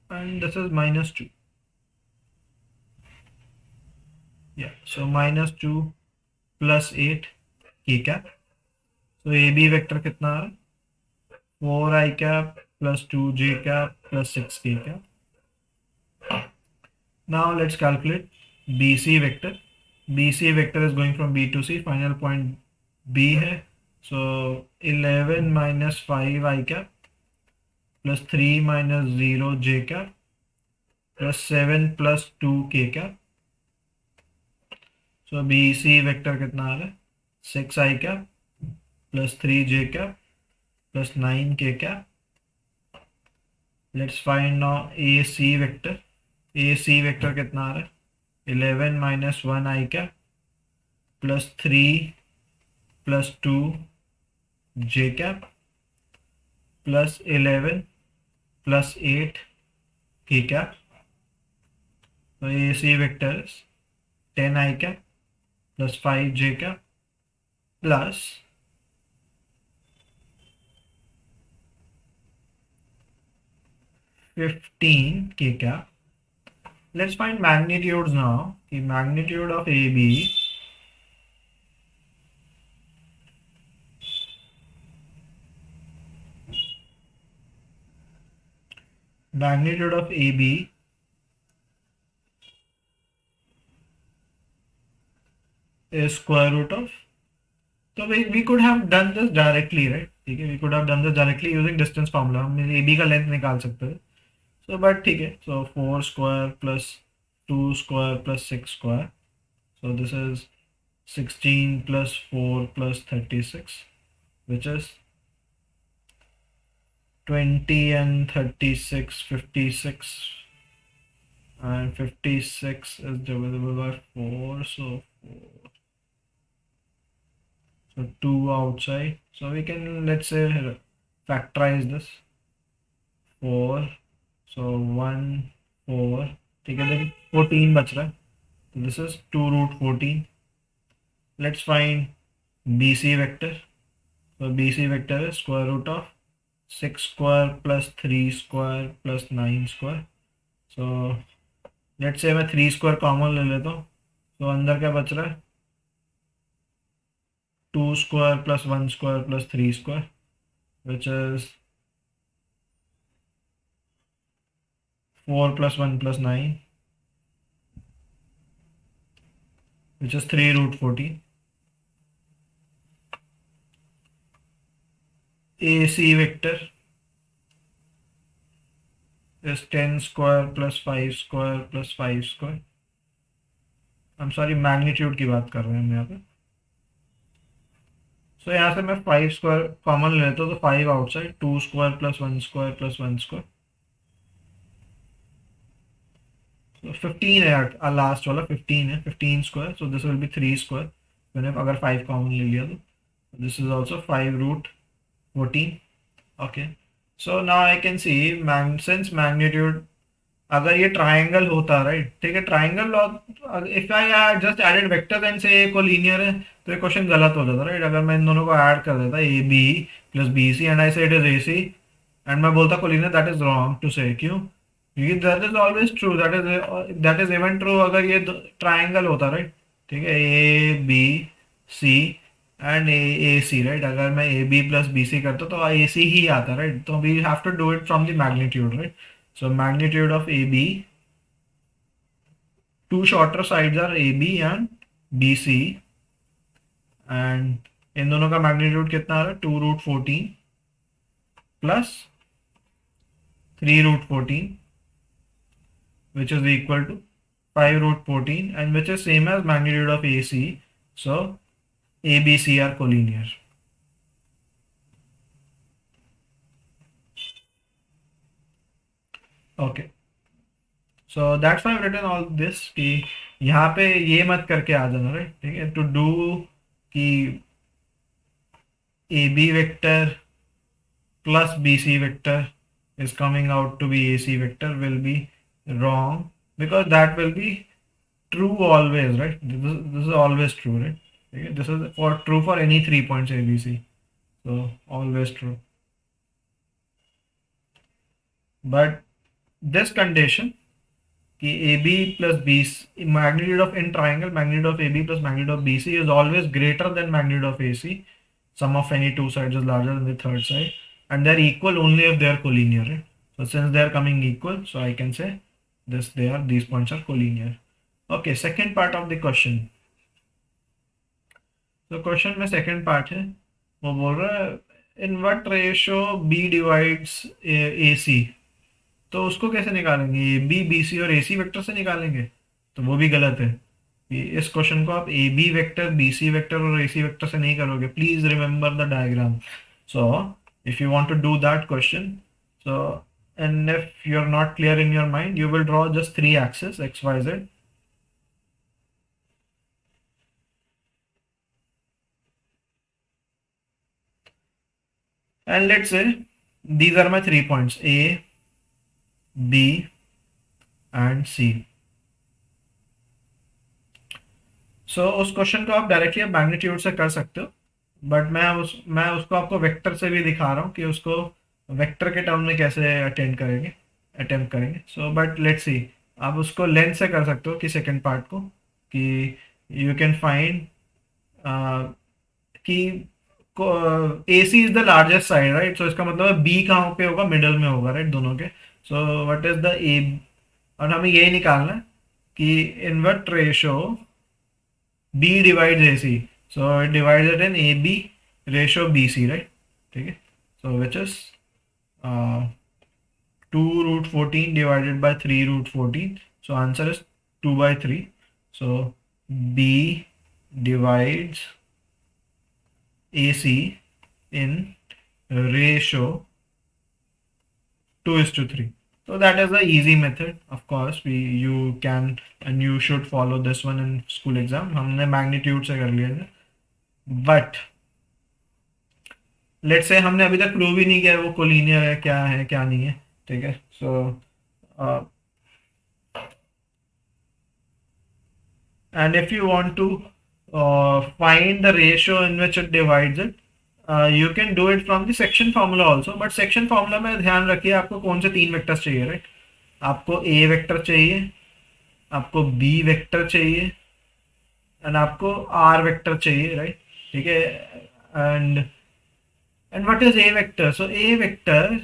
[SPEAKER 1] and this is minus 2. Yeah, so minus 2 plus 8 K cap. So AB vector कितना आ रहा है? 4 I cap plus 2 J cap plus 6 K cap. Now let's calculate BC vector. BC vector is going from B to C. Final point B है. So 11 minus 5 I cap plus 3 minus 0 J cap plus 7 plus 2 K cap. So BC vector कितना आ रहा है? 6 I cap plus 3 J cap plus 9 K cap. Let's find now AC vector. AC vector कितना आ रहा है? 11 minus 1 I cap plus 3 plus 2 J cap plus 11 plus 8 K cap. So AC vector is 10 I cap plus 5 J cap plus 15 K cap. Let's find magnitudes now. The magnitude of AB is square root of. So we could have done this directly, right? ठीक है, we could have done this directly using distance formula. हम AB का length निकाल सकते हैं. So but ठीक है. So 4 square plus 2 square plus 6 square. So this is 16 plus 4 plus 36, which is 20 and 36, 56, and 56 is divisible by 4, so 4. So 2 outside. So we can, let's say, factorize this. 4. So 1, 4. ठीक है, then 14 बच रहा है. So this is 2 root 14. Let's find BC vector. So BC vector is square root of 6 square plus 3 square plus 9 square. So let's say मैं 3 square common ले लेता हूँ. तो अंदर क्या बच रहा है? 2 square plus 1 square plus 3 square, which is 4 plus 1 plus 9, which is 3 root 14. AC vector is 10 square plus 5 square plus 5 square. I'm sorry, magnitude की बात कर रहे हैं हम यहाँ पे. सो यहाँ से मैं 5 स्क्वायर कॉमन लेता हूँ, तो 5 outside, 2 square plus 1 square plus 1 square, तो 15 है लास्ट वाला, 15 है, 15 square. So this will be 3 square. मैंने अगर 5 कॉमन ले लिया तो this is also 5 root 14. Okay, so now I can see since magnitude, अगर ये ट्राइंगल होता, राइट, ठीक है, triangle, if I just added vectors and से कोलिनियर है, तो ये क्वेश्चन गलत हो जाता, राइट. अगर मैं इन दोनों को ऐड कर देता, A B plus B C and I say it is A C एंड मैं बोलता collinear, that is wrong to say. क्यों? क्योंकि that is always true, that is even true अगर ये ट्राइंगल होता, राइट. ठीक है, A B C and A C, right. अगर मैं A B plus B C करता तो ए सी ही आता, राइट. तो we have to do it from the magnitude, right. So magnitude of AB, two shorter sides are AB and BC, and इन दोनों का मैग्नीट्यूड कितना आ रहा है? 2 root 14 plus 3 root 14, which is equal to 5 root 14, and which is same as magnitude of AC. So ABC are collinear. Okay. So that's why I've written all this कि यहाँ पे ये मत करके आ जाना, राइट. ठीक है, टू डू कि A B vector plus B C vector is coming out to be AC vector will be wrong, because that will be true always, right. This is always true, right. Okay? This is true for any 3 points ABC, so always true. But this condition कि AB plus BC, magnitude of in triangle, magnitude of AB plus magnitude of BC is always greater than magnitude of AC. Sum of any two sides is larger than the third side, and they're equal only if they are collinear, right? So since they are coming equal, so I can say this, these points are collinear. Okay, second part of the question. So question में second part है, वो बोल रहा है in what ratio B divides AC. तो उसको कैसे निकालेंगे? ए बी बी सी और ए सी वेक्टर से निकालेंगे, तो वो भी गलत है. इस क्वेश्चन को आप A B vector, B C vector और ए सी वेक्टर से नहीं करोगे. Please remember the diagram. So if you want to do that question, so and if you are not clear in your mind, you will draw just 3 axes X Y Z. And let's say these are my 3 points A, B and C. So उस question को आप directly आप magnitude से कर सकते हो, but मैं उसको आपको वेक्टर से भी दिखा रहा हूँ कि उसको वेक्टर के टर्म में कैसे अटेम्प्ट करेंगे. सो बट लेट्स सी, आप उसको लेंथ से कर सकते हो कि सेकंड पार्ट को, कि यू कैन फाइंड कि AC is the largest side, right. So इसका मतलब B कहाँ पे होगा? मिडल में होगा, राइट, दोनों के. सो व्हाट इज द ए, और हमें यही निकालना है कि in what ratio B divides AC. So it divides it in AB ratio BC, right? ठीक है. So which is 2 root 14 divided by 3 root 14. So answer is 2 by 3. So B divides AC in ratio 2:3. So that is the easy method. Of course, you can and you should follow this one in school exam. हमने magnitude से कर लिया है. But let's say हमने अभी तक prove ही नहीं किया वो कोलिनियर है क्या नहीं है. ठीक है. So and if you want to find the ratio in which it divides it, you can do it from the section formula also. But section formula में ध्यान रखिए आपको कौन से 3 वेक्टर्स चाहिए, राइट. आपको A वेक्टर चाहिए, आपको B वेक्टर चाहिए एंड आपको R वेक्टर चाहिए, राइट. ठीक है. And what is a vector? So a vector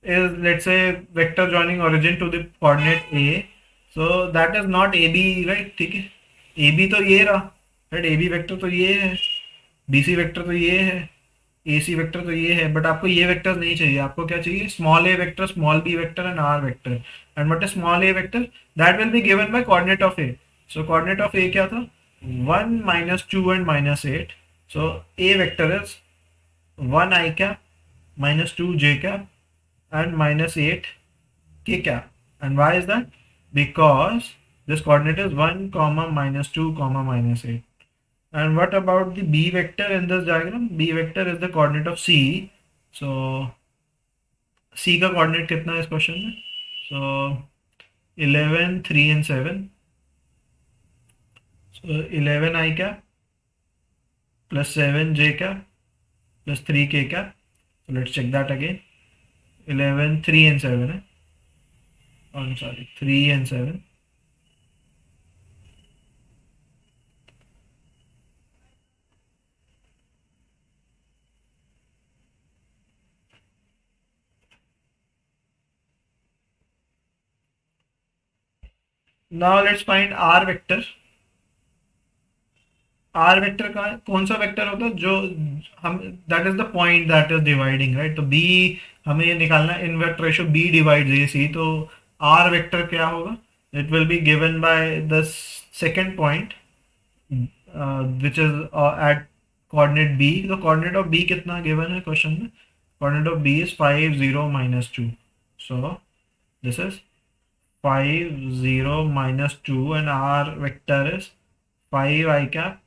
[SPEAKER 1] is, let's say, vector joining origin to the coordinate a. So that is not ab, right? ठीक है. ab तो ये रहा, right? ab वेक्टर तो ये है, bc वेक्टर तो ये है, AC वेक्टर तो ये है. बट आपको ये वेक्टर नहीं चाहिए. आपको क्या चाहिए? Small a vector, small b vector and r vector. And what is small a vector? That will be given by coordinate of a. So coordinate of a क्या था? 1 -2 and -8. So a vector is 1 i cap -2 j cap and -8 k cap. And why is that? Because this coordinate is 1 comma -2 comma -8. And what about the b vector in this diagram? B vector is the coordinate of c. So c का coordinate कितना है इस question में? So 11, 3 and 7. So 11 I cap plus 7 j cap plus 3 k cap. So let's check that again. 11, 3 and 7 है. Oh, I'm sorry, 3 and 7. Now let's find r vector. r vector का कौन सा vector होता है जो हम, that is the point that is dividing, right? तो b हमें ये निकालना है, invert ratio b divide ac. तो r वेक्टर क्या होगा? It will be given by the second point which is at coordinate b. तो कोऑर्डिनेट ऑफ b कितना गिवन है क्वेश्चन में? Coordinate of b is 5 0 -2. So this is 5 0 -2 and r vector is 5 I cap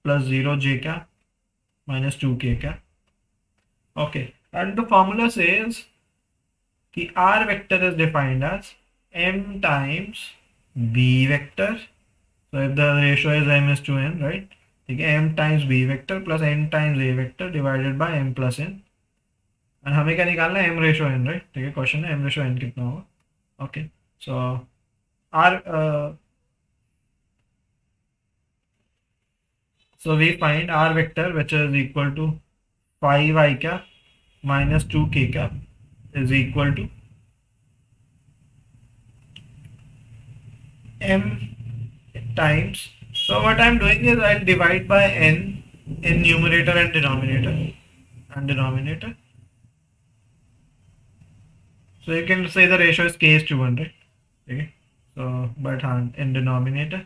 [SPEAKER 1] plus 0 j cap minus 2 k cap. Okay, and the formula says the r vector is defined as m times b vector. So if the ratio is m is to n, right? Okay, m times b vector plus n times a vector divided by m plus n. And हमें क्या निकालना है? m ratio n, right? ठीक है, question है m ratio n कितना होगा. Okay, so so we find r vector which is equal to 5 I cap minus 2 k cap is equal to m times. So what I'm doing is I'll divide by n in numerator and denominator. So you can say the ratio is k is to 1, right? Okay. So but in denominator.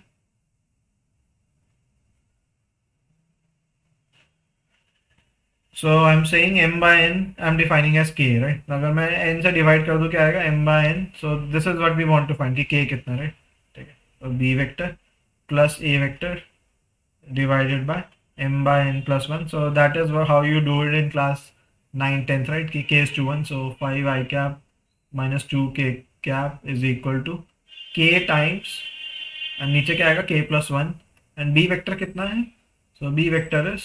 [SPEAKER 1] So I'm saying m by n I'm defining as k, right? तो अगर मैं n से divide कर दूँ क्या आएगा? m by n. So this is what we want to find कि k कितना, right? ठीक है. तो b vector plus a vector divided by m by n plus 1. So that is how you do it in class 9, 10th, right? कि k is to 1. So 5 I cap minus 2 k cap is equal to k times, and नीचे क्या आएगा? k plus 1. and b vector कितना है? So b vector is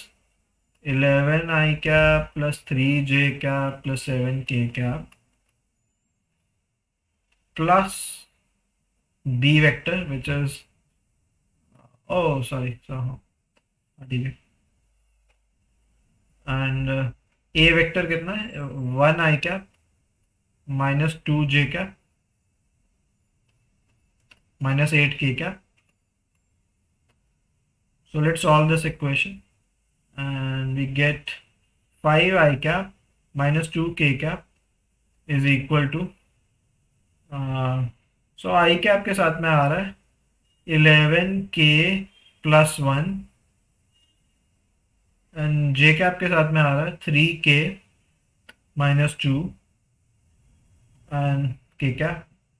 [SPEAKER 1] 11 I cap plus 3 j cap plus 7 k cap plus b vector which is, oh sorry, so ठीक है. and a vector कितना है? 1 I cap minus 2 j cap minus 8 k cap. So let's solve this equation and we get 5 I cap minus 2 k cap is equal to so I cap के साथ में आ रहा है 11 k plus 1 and j cap के साथ में आ रहा है 3 k minus 2 and k cap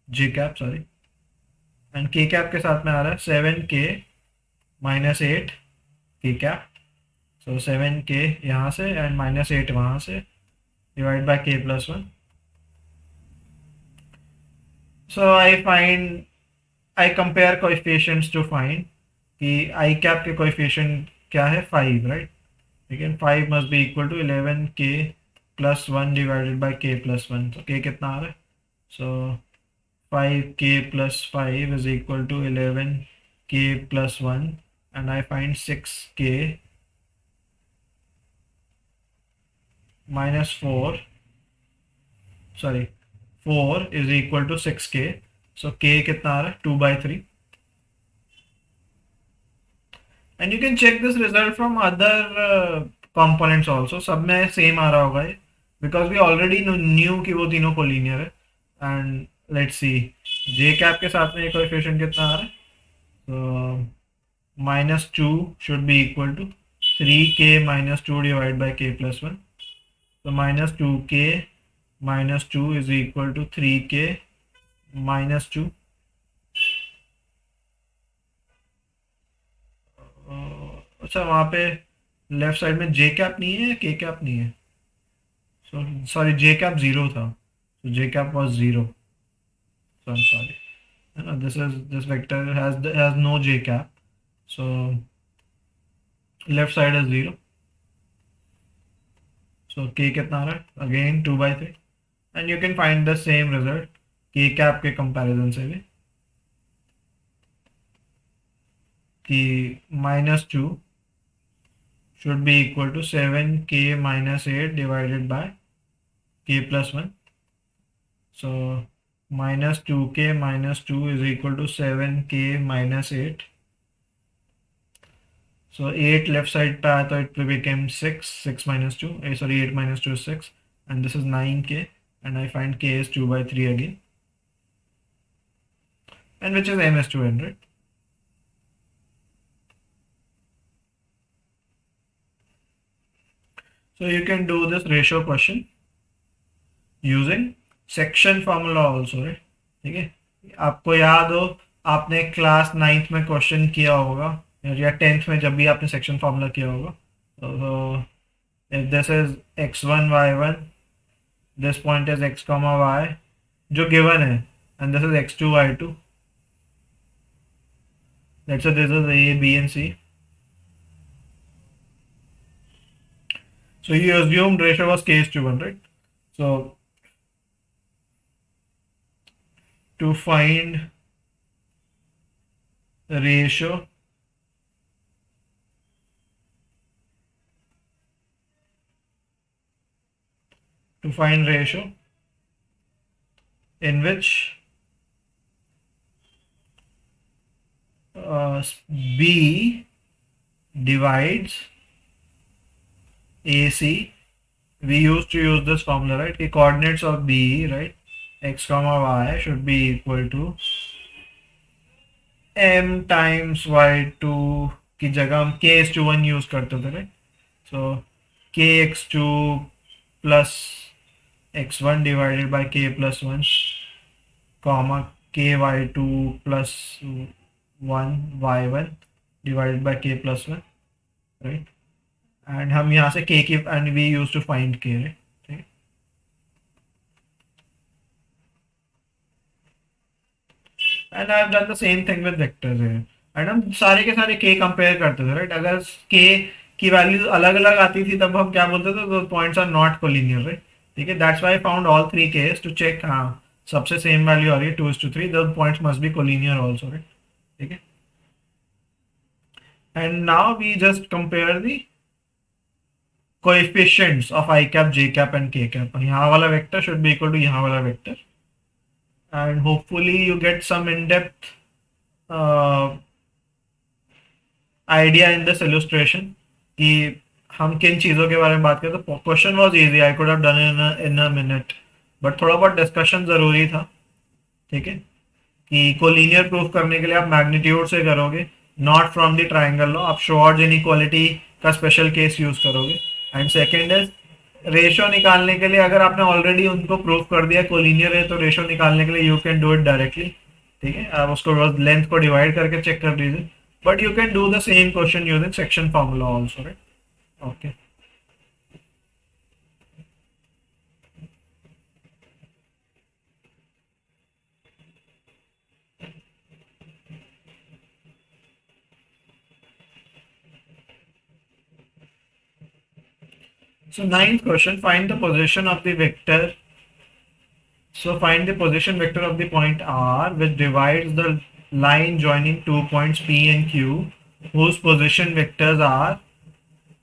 [SPEAKER 1] j cap sorry and k cap के साथ में आ रहा है 7 k minus 8 k cap. So 7 k यहाँ से and minus 8 वहाँ से divide by k plus 1. So I compare coefficients to find कि I cap के coefficient क्या है? 5, right? Again 5 must be equal to 11 k plus 1 divided by k plus 1. So k कितना आ रहा है? So 5 k plus 5 is equal to 11 k plus 1 and I find 6k minus 4, sorry, 4 is equal to 6k. So k कितना आ रहा है 2/3. And you can check this result from other components also. सब में same आ रहा होगा ये, because we already knew कि वो तीनों collinear है. And let's see, j cap के साथ में ये coefficient कितना आ रहा है? So minus 2 should be equal to 3k minus 2 divided by k plus 1. So minus 2k minus 2 is equal to 3k minus 2. अच्छा, वहाँ पे लेफ्ट साइड में जे कैप नहीं है, के कैप नहीं है. सो सॉरी, जे कैप 0 था. So j cap was 0. So I'm sorry. This vector has no j cap. So left side is 0. So k कितना आ रहा है? Again 2/3. And you can find the same result k cap के comparison से भी, कि -2 should be equal to 7k minus 8 divided by k plus 1. So minus 2k minus 2 is equal to 7k minus 8. So 8 left side पे आया तो it became 6. 6 minus 2, sorry, 8 minus 2 is 6, and this is 9k, and I find k is 2/3 again, and which is m is 200. So you can do this ratio question using section formula also, right? ठीक है, आपको याद हो, आपने class 9th में question किया होगा या 10th में जब भी आपने सेक्शन फार्मूला किया होगा. तो if this is x1 y1, this point is x comma y जो given है, and this is x2 y2. Let's say this is a, b and c. So you assumed ratio was k is to 1, right? So to find the ratio in which b divides AC, we used to use this formula, right? The coordinates of B, right, x comma y should be equal to m times y2 की जगह हम k/1 use करते थे, right? So kx2 plus x1 divided by k plus 1 comma ky2 plus 1 y1 divided by k plus 1, right? And हम यहाँ से k की, and we used to find k, right? Okay. And I have done the same thing with vectors here. And हम सारे के सारे k compare करते थे, right? अगर k की वैल्यू अलग अलग आती थी तब हम क्या बोलते थे? those points are not collinear, right? ठीक है, that's why I found all 3 k's to check, हाँ सबसे सेम वैल्यू आ रही है 2:3, those points must be collinear also, right? ठीक है. And now we just compare the coefficients of I cap, j cap and k cap. यहाँ वाला vector should be equal to यहाँ वाला vector, and hopefully you get some in-depth idea in this illustration कि हम किन चीज़ों के बारे में बात करें. तो question was easy, I could have done in a minute, but थोड़ा बहुत डिस्कशन ज़रूरी था. ठीक है, कि कोलिनियर प्रूफ करने के लिए आप मैग्नीट्यूड से करोगे, not from the triangle law. आप शॉर्ट इनइक्वालिटी का स्पेशल केस यूज करोगे. एंड सेकेंड इज रेशो निकालने के लिए, अगर आपने ऑलरेडी उनको प्रूफ कर दिया कोलिनियर है, तो रेशो निकालने के लिए you can do it directly. ठीक है, आप उसको लेंथ को डिवाइड करके चेक कर दीजिए, but you can do the same question using section formula also, right? Okay. So ninth question, find the position of the vector. So find the position vector of the point R which divides the line joining 2 points P and Q whose position vectors are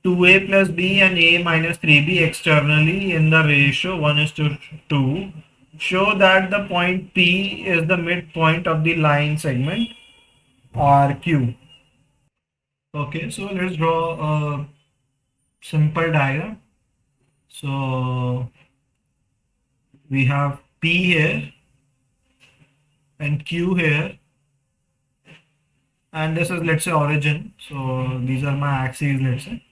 [SPEAKER 1] 2a plus b and a minus 3b externally in the ratio 1:2, show that the point P is the midpoint of the line segment RQ. Okay, so let's draw a simple diagram. So we have P here and Q here, and this is, let's say, origin. So these are my axes, let's say.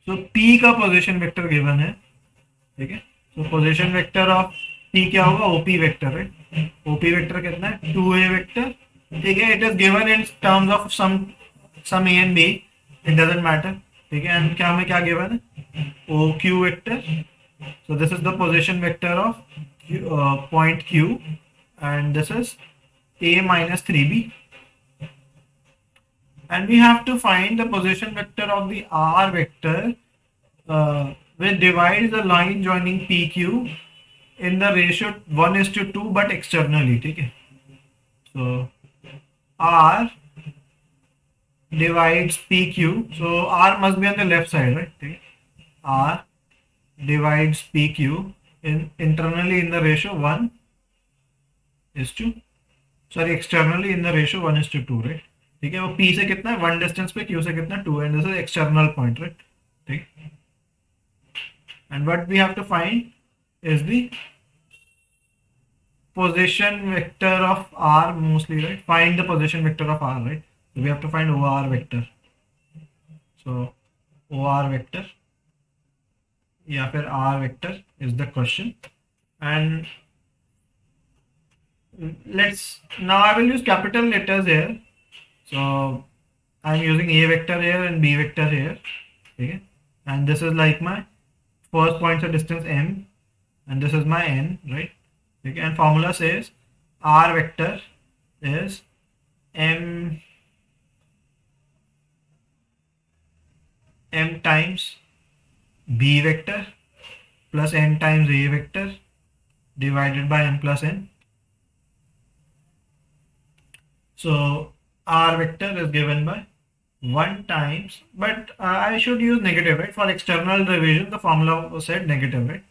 [SPEAKER 1] So P का position vector given है, ठीक है. So position vector of P क्या होगा? OP vector, right. OP vector कितना है? 2A vector, ठीक है. It is given in terms of some A and B, it doesn't matter, ठीक है. एंड क्या में क्या गिवन है? OQ vector. So this is the position vector of point Q, and this is A minus 3B. And we have to find the position vector of the R vector which divides the line joining PQ in the ratio 1:2 but externally, ठीक है. So R divides PQ, so R must be on the left side, right? ठीक है. R divides PQ internally in the ratio 1:2, sorry, externally in the ratio 1:2, right? ठीक है. वो P से कितना है? 1 डिस्टेंस पे, Q से कितना? 2, and this is external point, right? ठीक. And what we have to find is the position vector of R mostly, right? Find the position vector of R, right? So we have to find OR vector. So OR vector या फिर R vector is the question. And let's, now I will use capital letters here. So I'm using A vector here and B vector here, okay? And this is like my first point of distance M, and this is my N, right? Okay? And formula says R vector is M times B vector plus N times A vector divided by M plus N. So R vector is given by 1 times, but I should use negative, right? For external division the formula was said negative, right?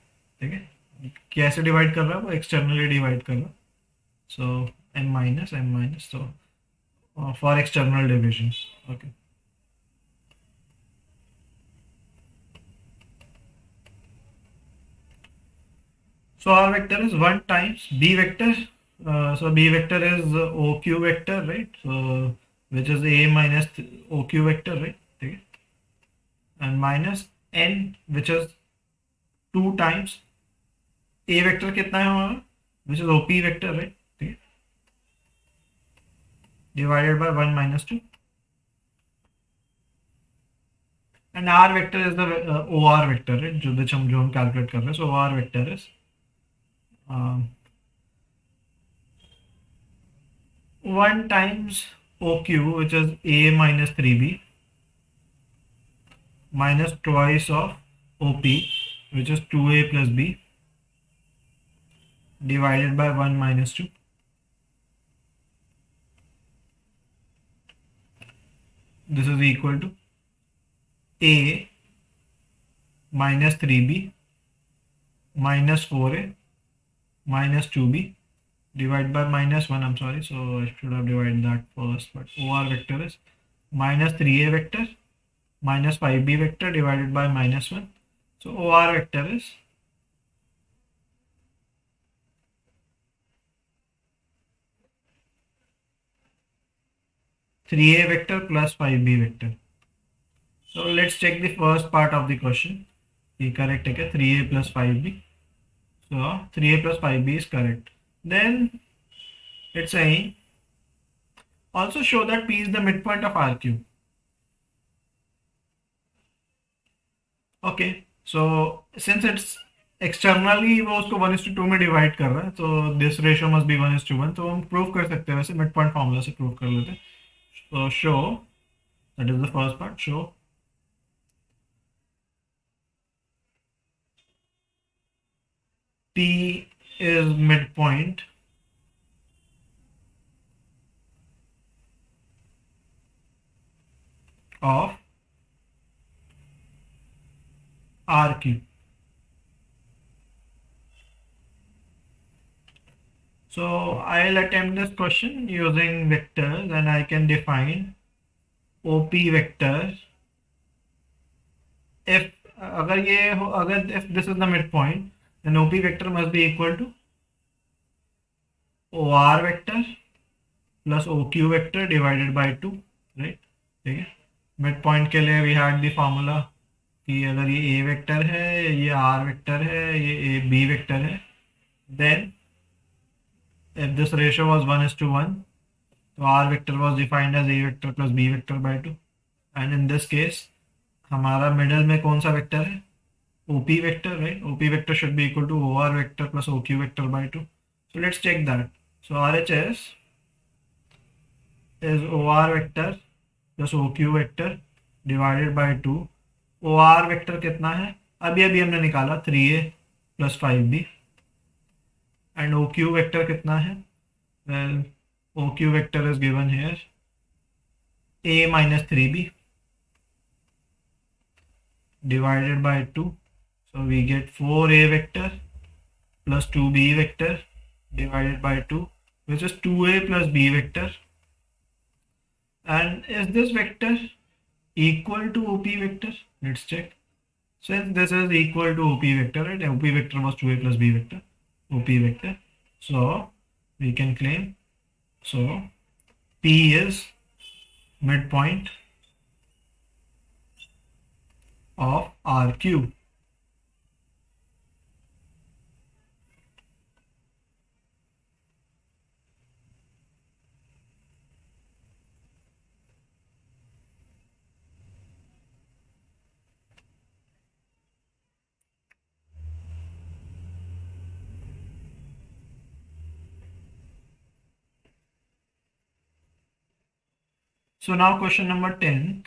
[SPEAKER 1] ठीक है. कैसे divide कर रहा है वो? Externally divide कर रहा है. सो m minus, so for external division, okay. So R vector is 1 times B vector. So B vector is OQ vector, right? So which is A minus OQ vector, right? Okay. And minus N, which is 2 times A vector कितना है हमारा? Which is OP vector, right? Okay. Divided by 1 minus 2. And R vector is the OR vector, right? जो हम calculate कर रहे हैं. So OR vector is 1 times OQ, which is A minus 3B, minus twice of OP, which is 2A plus B, divided by 1 minus 2. This is equal to A minus 3B minus 4A minus 2B divided by minus 1. I'm sorry, so I should have divided that first, but OR vector is minus 3A vector minus 5B vector divided by minus 1. So OR vector is three A vector plus 5B vector. So let's check the first part of the question. The correct है क्या? 3A plus 5B. So 3A plus 5B is correct. Then it's saying also show that P is the midpoint of RQ. Okay, so since it's externally वो उसको 1:2 में divide कर रहा है, तो this ratio must be 1:1. तो हम prove कर सकते हैं, वैसे midpoint formula से प्रूव कर लेते हैं. So show, that is the first part, show P is midpoint of R cube. So I'll attempt this question using vectors, and I can define OP vector if if this is the midpoint, then OP vector must be equal to OR vector plus OQ vector divided by 2, right? ठीक है, midpoint के लिए we had the formula कि अगर ये A vector है, ये R vector है, ये B vector है, then if this ratio was 1:1, so R vector was defined as A vector plus B vector by 2, and in this case हमारा middle में कौन सा vector है? OP vector, right? OP vector should be equal to OR vector plus OQ vector by 2. So let's check that. So RHS is OR vector plus OQ vector divided by 2. OR vector कितना है? अभी हमने निकाला 3A plus 5B. And OQ vector कितना है? Well, OQ vector is given here, A minus 3B divided by 2. So we get 4A vector plus 2B vector divided by 2, which is 2A plus B vector. And is this vector equal to OP vector? Let's check. Since this is equal to OP vector, right? OP vector was 2A plus B vector, OP vector. So we can claim, so P is midpoint of R cube. So now question number 10th.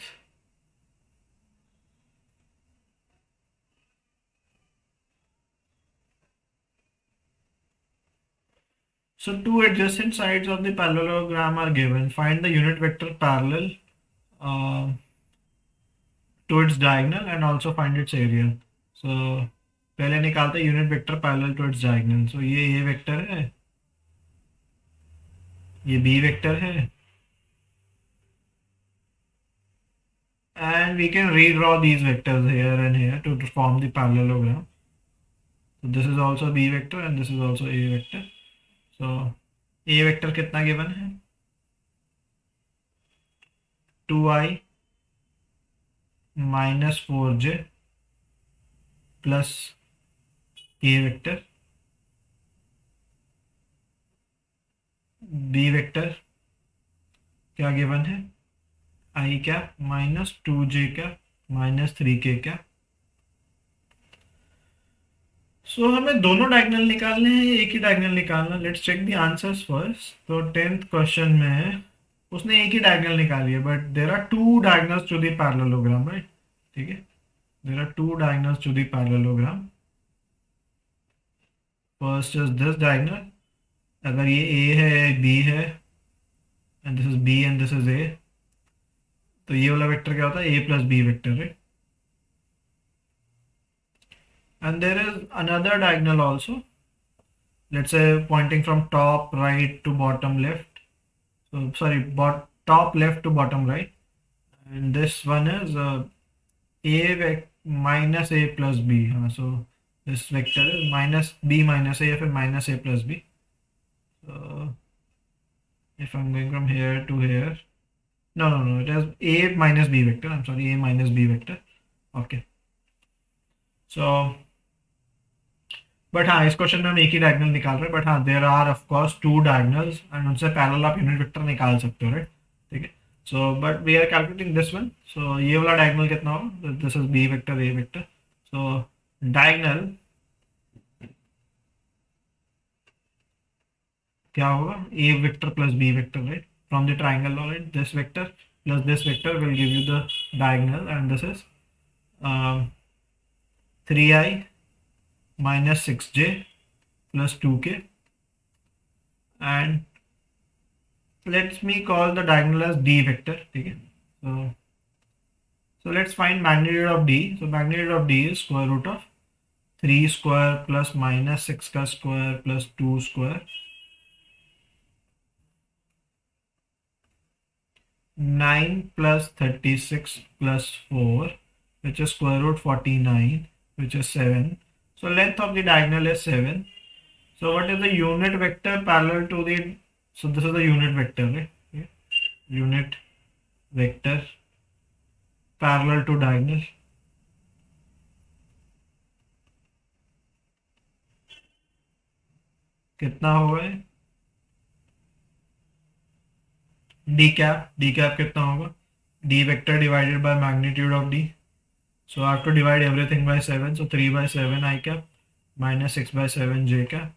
[SPEAKER 1] So two adjacent sides of the parallelogram are given. Find the unit vector parallel to its diagonal and also find its area. So पहले निकालते हैं unit vector parallel to its diagonal. So ये A vector है, ये B vector है, and we can redraw these vectors here and here to form the parallelogram. So this is also B vector and this is also A vector. So A vector कितना given है? 2i minus 4j plus A vector. B vector क्या given है? I cap minus 2j cap minus 3k cap. सो हमें दोनों diagonal निकालने हैं, एक ही डायगोनल निकालना. Let's check the answers first. तो 10th क्वेश्चन में उसने एक ही डायगोनल निकाली है, but there are two diagonals to the parallelogram, right? ठीक है, there are two diagonals to the parallelogram. First is this diagonal. अगर ये ए है, बी है, and this is B and this is A, तो ये वाला वेक्टर क्या होता है? A plus B vector, right? And there is another diagonal also, let's say pointing from top right to bottom left, so sorry, top left to bottom right, and this one is a minus a plus b. So this vector is minus b minus a, फिर minus a plus b. So if I'm going from here to here, no, it has a minus b vector, I'm sorry, a minus b vector. Okay, so but हाँ, इस question में हम एक ही diagonal निकाल रहे हैं, बट हाँ there are of course two diagonals and उनसे पैरेलल आप यूनिट वेक्टर निकाल सकते हो, राइट? ठीक है, so but we are calculating this one. So ये वाला डायगोनल कितना होगा? This is B vector, A vector. So diagonal क्या होगा? A vector plus B vector, right? From the triangle, right? This vector plus this vector will give you the diagonal, and this is 3i minus 6j plus 2k, and let me call the diagonal as d vector. Okay. So let's find magnitude of d. So magnitude of d is square root of 3 square plus minus 6 का square plus 2 square, 9 plus 36 plus 4, which is square root 49, which is 7. So length of the diagonal is 7. So what is the unit vector parallel to the, so this is the unit vector, right? Okay. Unit vector parallel to diagonal. कितना होगा d cap कितना होगा, d vector divided by magnitude of d. So I have to divide everything by 7. So 3 by 7 I cap minus 6 by 7 j cap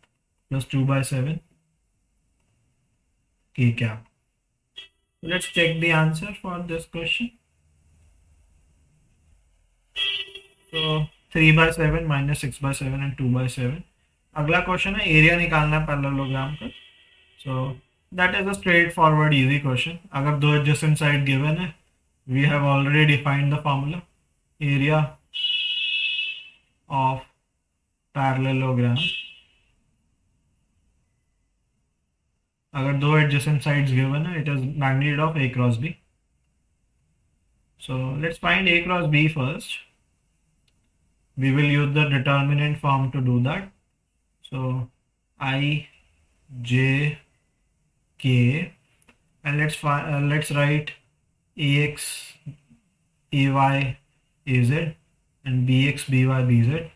[SPEAKER 1] plus 2 by 7 k cap. So let's check the answer for this question. So 3 by 7 minus 6 by 7 and 2 by 7. अगला question है area निकालना है parallelogram का. So that is a straightforward easy question. अगर दो adjacent side given है, we have already defined the formula. Area of parallelogram. अगर दो adjacent sides given है, it is magnitude of A cross B. So let's find A cross B first. We will use the determinant form to do that. So I, J, K, and let's write AX, AY, AZ, and BX, BY, BZ.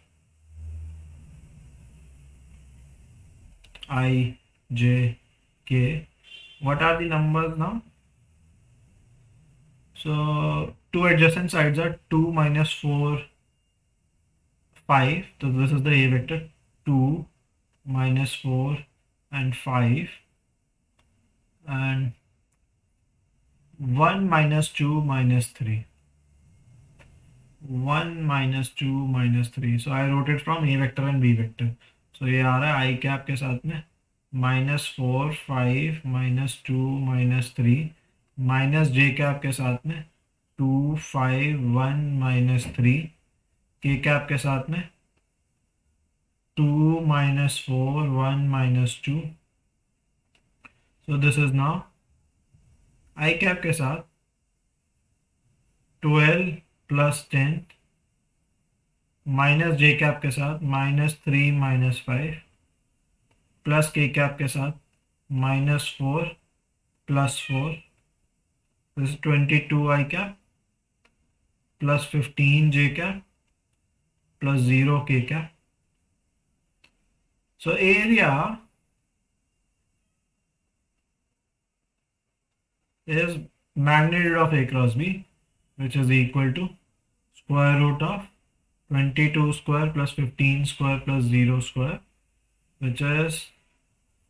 [SPEAKER 1] I, J, K. What are the numbers now? So two adjacent sides are 2 minus 4, 5. So this is the A vector. 2 minus 4 and 5. And 1 minus 2 minus 3. 1 minus 2 minus 3. So I wrote it from A vector and B vector. So ये आ रहा है I cap के साथ में minus 4, 5, minus 2, minus 3, minus J cap के साथ में 2, 5, 1, minus 3, K cap के साथ में 2 minus 4, 1 minus 2. So this is now I cap के साथ 12 plus 10 minus J cap के साथ minus 3 minus 5 plus K cap के साथ minus 4 plus 4. This is 22 I cap plus 15 J cap plus 0 K cap. So area is magnitude of A cross B, which is equal to square root of 22 square plus 15 square plus 0 square, which is,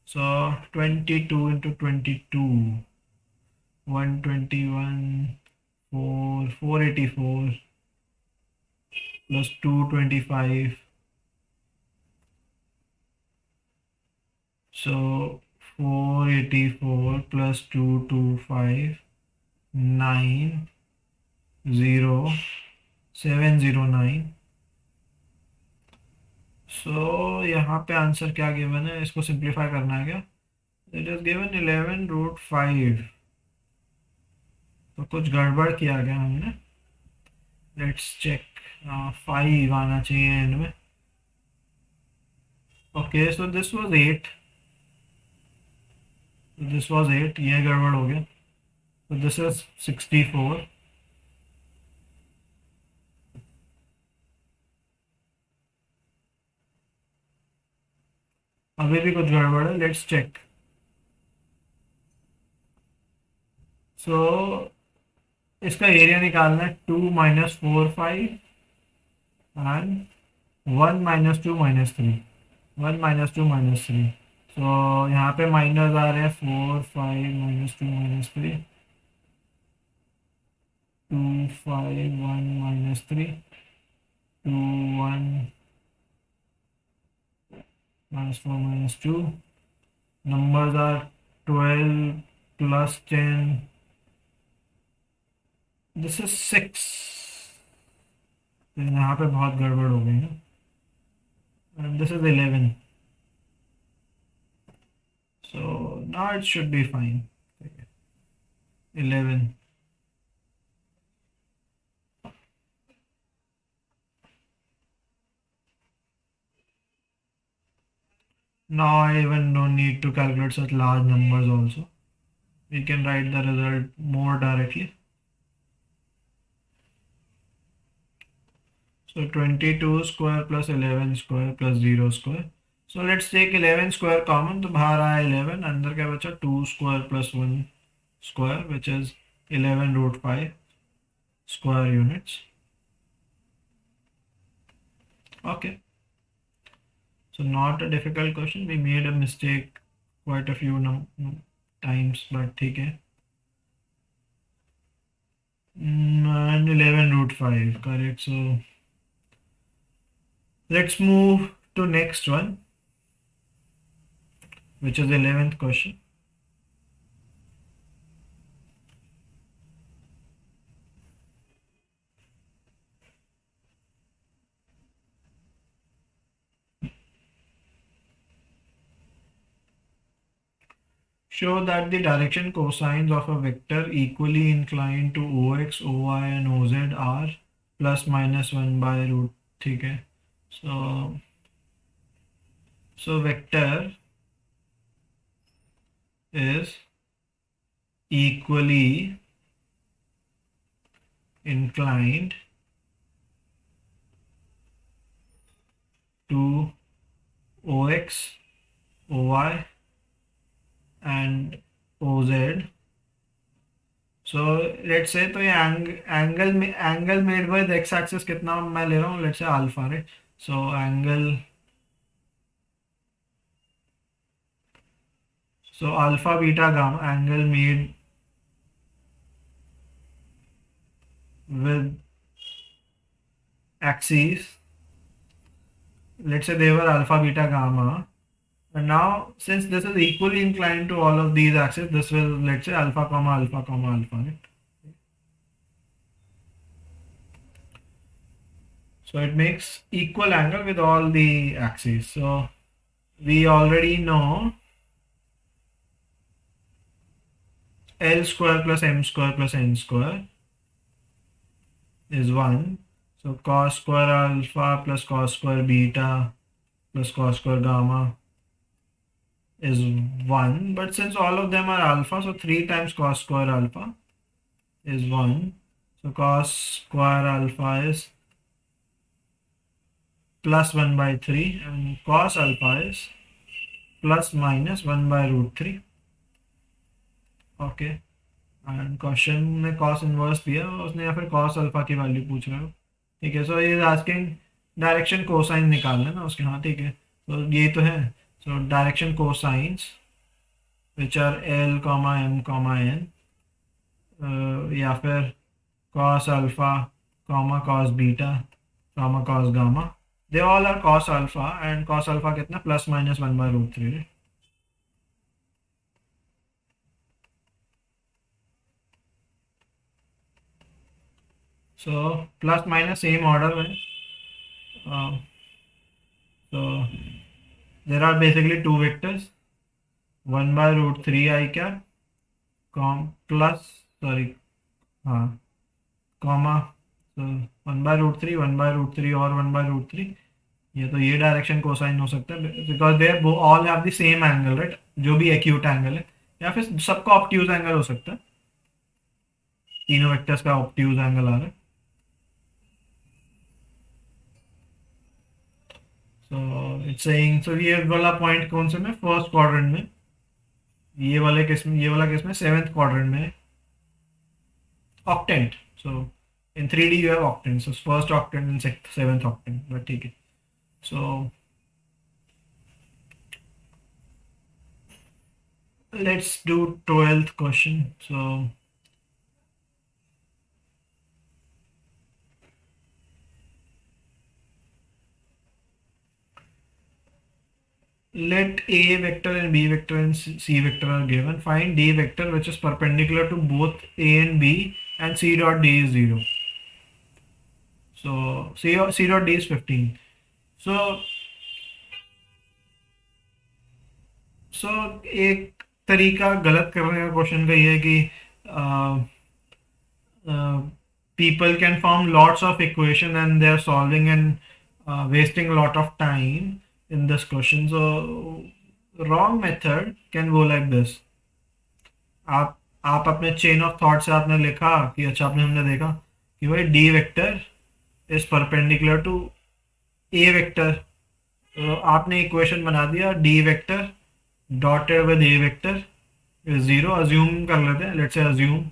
[SPEAKER 1] so 22 into 22, 121, 484 plus 225. So 484 plus 225, 90709. So यहाँ पे answer क्या given है, इसको simplify करना है क्या? It is given 11 root 5. तो कुछ गड़बड़ किया गया हमने. Let's check. 5 आना चाहिए एंड में. Okay, so this was 8. This was 8. ये गड़बड़ हो गया. So this is 64. अभी भी कुछ गड़बड़ है. Let's check. सो इसका एरिया निकालना है 2 minus 4 5 and 1 minus 2 minus 3. 1 minus 2 minus 3. सो यहाँ पे माइनस आ रहे हैं 4 5 minus 2 minus 3, 2 5 1 minus 3, 2 1 -4 -2. Numbers are 12 plus 10. This is 6. यहाँ पे बहुत गड़बड़ हो गई है. And this is 11. So now it should be fine. 11. Now I even don't need to calculate such large numbers also. We can write the result more directly. So 22 square plus 11 square plus 0 square. So let's take 11 square common. तो बाहर आया 11. अंदर क्या बचा 2 square plus 1 square, which is 11 root 5 square units. Okay. So not a difficult question. We made a mistake quite a few times, but ठीक है. And 11 root 5, correct. So let's move to next one, which is 11th question. Show that the direction cosines of a vector equally inclined to OX, OY and OZ are plus minus 1 by root. ठीक है. So vector is equally inclined to OX, OY and OZ. So let's say तो ये angle made by the x axis कितना मैं ले रहा हूँ, let's say alpha, right? So alpha beta gamma angle made with axes, let's say they were alpha beta gamma, and now since this is equally inclined to all of these axes, this will, let's say, alpha comma alpha comma alpha, right? So it makes equal angle with all the axes. So we already know L square plus M square plus N square is 1. So cos square alpha plus cos square beta plus cos square gamma is 1. But since all of them are alpha, so 3 times cos square alpha is 1. So cos square alpha is plus 1 by 3 and cos alpha is plus minus 1 by root 3. Okay. And question में cos inverse दिया उसने, या फिर cos alpha की value पूछ रहे हो. ठीक है. सो ये आस्किंग डायरेक्शन कोसाइन निकालना ना उसके. हाँ ठीक है. तो ये तो है. So direction cosines which are L comma M comma N, या फिर cos alpha comma cos beta comma cos gamma, they all are cos alpha and cos alpha कितना plus minus 1 by root 3. So plus minus same order में. So there are basically two vectors, 1 by root 3 I cap plus हाँ comma, so 1 by root 3 1 by root 3 और 1 by root 3. ये तो ये direction cosine हो सकता है because they all have the same angle, right? जो भी एक्यूट एंगल है, या फिर सबका ऑब्ट्यूज एंगल हो सकता है. तीनों वेक्टर्स का ऑब्ट्यूज एंगल आ रहा है. So it's saying, so ये वाला पॉइंट कौन से में? फर्स्ट क्वाड्रेंट में. ये वाले केस में, ये वाला केस में सेवेंथ क्वाड्रेंट में. Octant. So in 3D you have octants, so first octant and seventh octant, but ठीक है. So let's do 12th question. So let A vector and B vector and C vector are given. Find D vector which is perpendicular to both A and B, and C dot D is 0. So C dot D is 15. So एक तरीका गलत करने का question का ये है कि people can form lots of equation and they are solving and wasting a lot of time in this question. So wrong method can go like this. आप अपने चेन ऑफ थॉट से आपने लिखा कि अच्छा, आपने हमने देखा कि भाई D vector is perpendicular to A vector, तो आपने इक्वेशन बना दिया D vector dotted with A vector is 0. Assume कर लेते हैं, let's say assume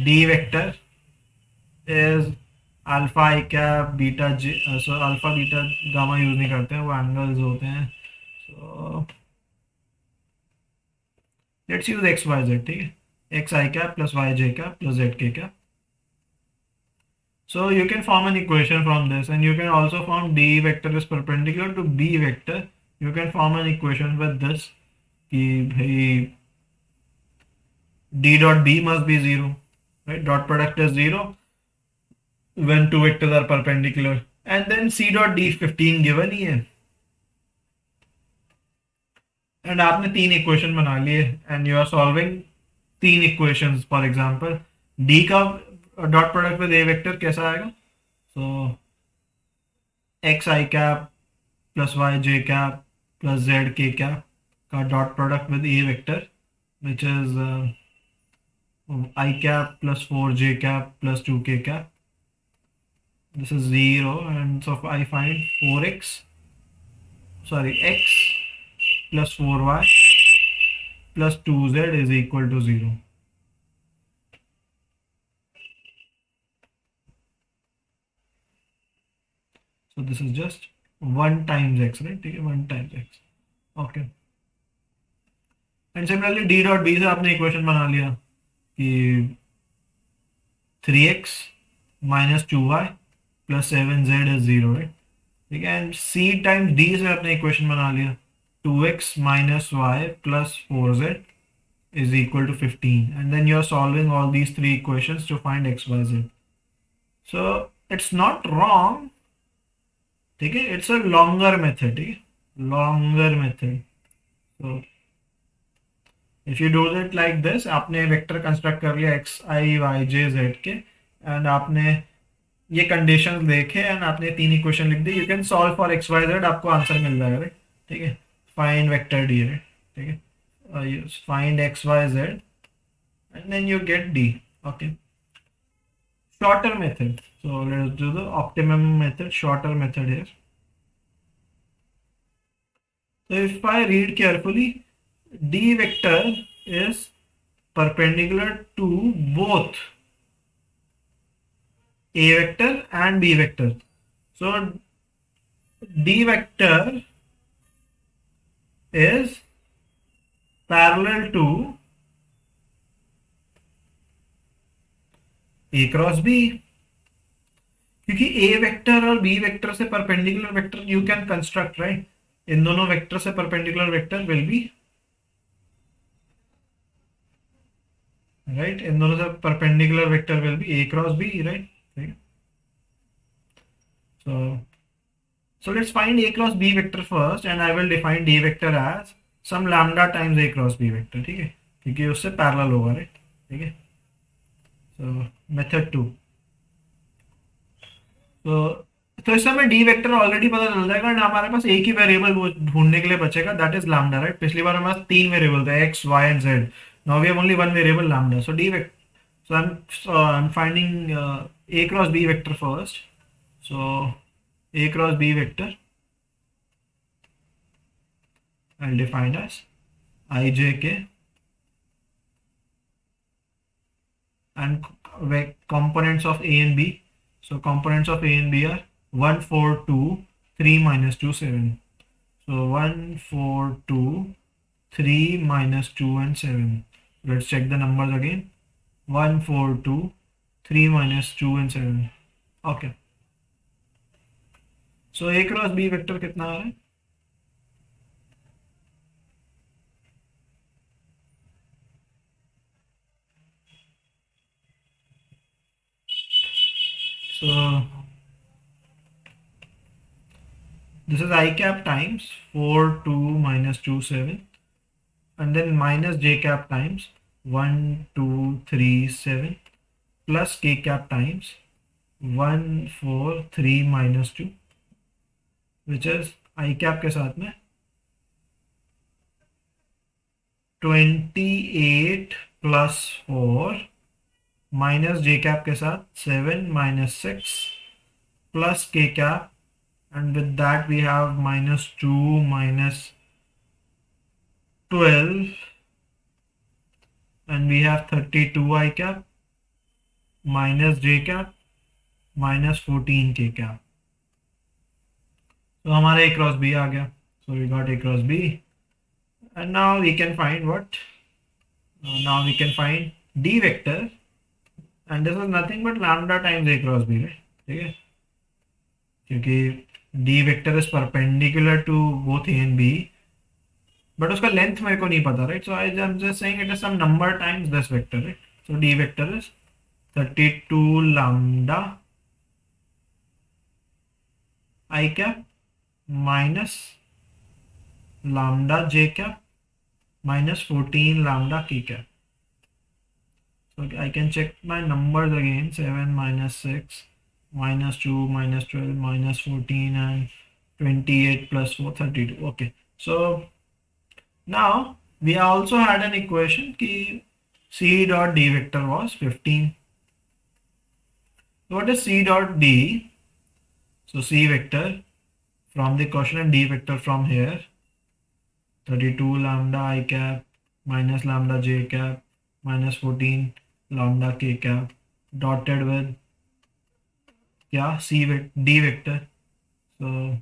[SPEAKER 1] D vector is alpha I cap beta J. So alpha beta gamma use नहीं करते हैं, वो एंगल्स होते हैं. So let's use X Y Z. ठीक है, X I cap plus Y J cap plus Z K cap. So you can form an equation from this, and you can also form D vector is perpendicular to B vector. You can form an equation with this कि भाई D dot B must be 0, right? Dot product is 0 when two vectors are perpendicular, and then C dot D 15 given ही है. And आपने तीन equation बना लिए and you are solving तीन equations. For example, D का dot product with A vector कैसा आएगा? So X I cap plus Y J cap plus Z K cap का dot product with A vector which is I cap plus 4 J cap plus 2 K cap. This is 0, and so I find 4x x plus 4y plus 2z is equal to 0. So this is just 1 times x, right? ठीक है, 1 times x. Okay. And similarly d dot b से आपने equation बना लिया कि 3x minus 2y plus 7z is 0, right? ठीक है, and c times d से आपने इक्वेशन बना लिया 2x minus y plus 4z is equal to 15, and then you are solving all these three equations to find x, y, z. So it's not wrong. ठीक है, it's a longer method. ठीक है, longer method. So if you do it like this, आपने vector construct कर लिया X I Y J Z के, and आपने ये कंडीशंस देखे एंड आपने तीन इक्वेशन लिख दी. You can solve for X Y Z, आपको आंसर मिल जाएगा, राइट? ठीक है, फाइंड वेक्टर डी, राइट? ठीक है, find X Y Z and then you get D. Okay, shorter method. So let's do the optimum method, shorter method here. So if I read carefully, D vector is perpendicular to both A vector and B vector. So D vector is parallel to A cross B, क्योंकि A vector और B vector से perpendicular vector you can construct, right? इन दोनों vector से perpendicular vector will be, right? इन दोनों से perpendicular vector will be A cross B, right? So let's find a cross b vector first, and I will define d vector as some lambda times a cross b vector. ठीक है, क्योंकि उससे parallel होगा, right? ठीक है. So method 2. तो इस समय डी वेक्टर ऑलरेडी पता चल जाएगा, एंड हमारे पास एक ही वेरिएबल वो ढूंढने के लिए बचेगा, दैट इज लैम्डा, राइट? पिछली बार हमारे पास तीन वेरिएबल थे, X Y and Z. Now we have only one variable lambda. So D vector, so I'm finding a cross b vector first. So a cross b vector I'll define as ijk, and components of a and b. So components of a and b are 1 4 2 3 minus 2 7. So 1 4 2 3 minus 2 and 7. Let's check the numbers again. 1 4 2 3 minus 2 and 7. Okay. So A cross B vector कितना आ रहा है? So this is I cap times 4, 2, minus 2, 7, and then minus j cap times 1, 2, 3, 7, plus k cap times 1, 4, 3, minus 2, which is I cap के साथ में 28 plus 4 minus j cap के साथ 7 minus 6 plus k cap, and with that we have minus 2 minus 12, and we have 32 I cap minus j cap minus 14 k cap. So हमारा a cross b आ गया. So we got a cross b, and now we can find what? Now we can find d vector, and this is nothing but lambda times a cross b, right? ठीक है, क्योंकि d vector is perpendicular to both a and b, but उसका length मेरे को नहीं पता, right? So I'm just saying it is some number times this vector, right? So d vector is 32 lambda I cap minus lambda j cap minus 14 lambda k cap. So I can check my numbers again. 7 minus 6 minus 2 minus 12 minus 14 and 28 plus 4, 32. Okay. So now we also had an equation ki c dot d vector was 15. So what is c dot d? So c vector from the quotient and d vector from here, 32 lambda I cap minus lambda j cap minus 14 lambda k cap dotted with d vector. So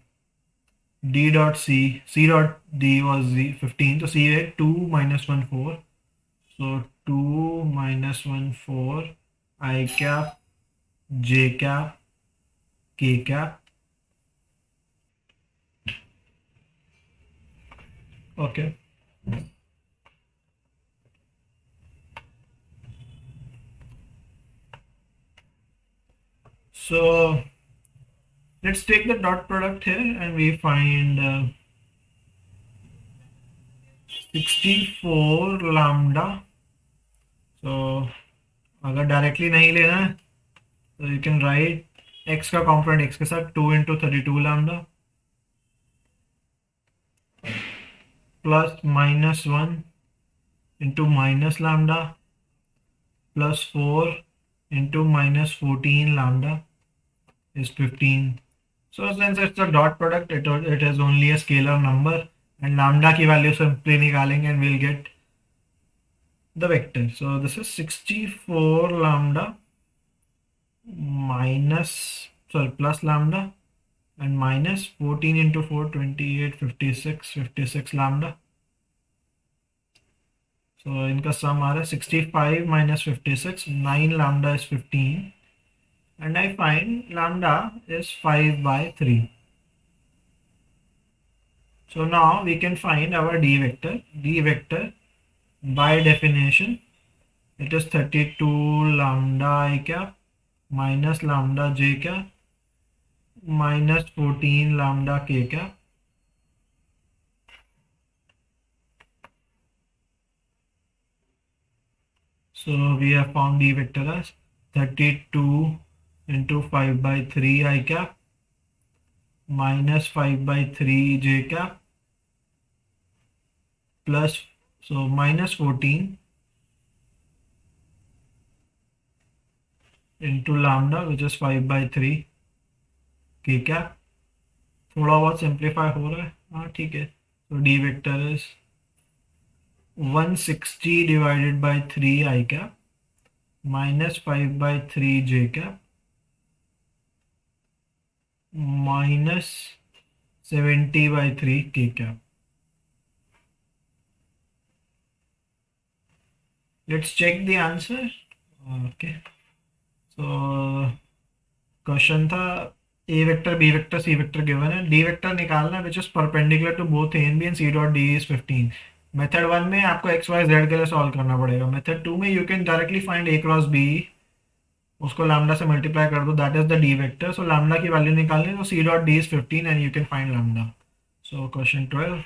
[SPEAKER 1] d dot c dot d was 15. So c है 2 minus 1 4. So 2 minus 1 4 I cap j cap k cap. Okay. So let's take the dot product here, and we find 64 lambda. So अगर directly नहीं लेना है तो you can write x का component x के साथ 2 into 32 lambda plus minus 1 into minus lambda plus 4 into minus 14 lambda is 15. So since it's a dot product, it is only a scalar number, and lambda की value simply निकालेंगे and we'll get the vector. So this is 64 lambda plus lambda and minus 14 into 4, 28, 56 lambda. So इनका sum आ रहा है 65 minus 56, 9 lambda is 15, and I find lambda is 5 by 3. So now we can find our d vector. D vector by definition, it is 32 lambda I cap minus lambda j cap minus 14 lambda k cap. So we have found d vector as 32 into 5 by 3 I cap minus 5 by 3 j cap plus, so minus 14 into lambda, which is 5 by 3 k cap. थोड़ा बहुत simplify हो रहा है, हाँ ठीक है. So d vector is 160 divided by 3 I cap minus 5 by 3 j cap minus 70 by 3 k cap. Let's check the answer. Okay. So question था A vector B vector C vector given है, D vector निकालना है which is perpendicular to both A and B and C dot D is 15। Method 1 में आपको x Y Z के लिए solve करना पड़ेगा। मेथड 2 में you can directly find A cross B, उसको लैम्डा से मल्टीप्लाई कर दो, that is the D vector. So lambda की वैल्यू निकालनी है, तो C dot D is 15 and you can find lambda. So question 12,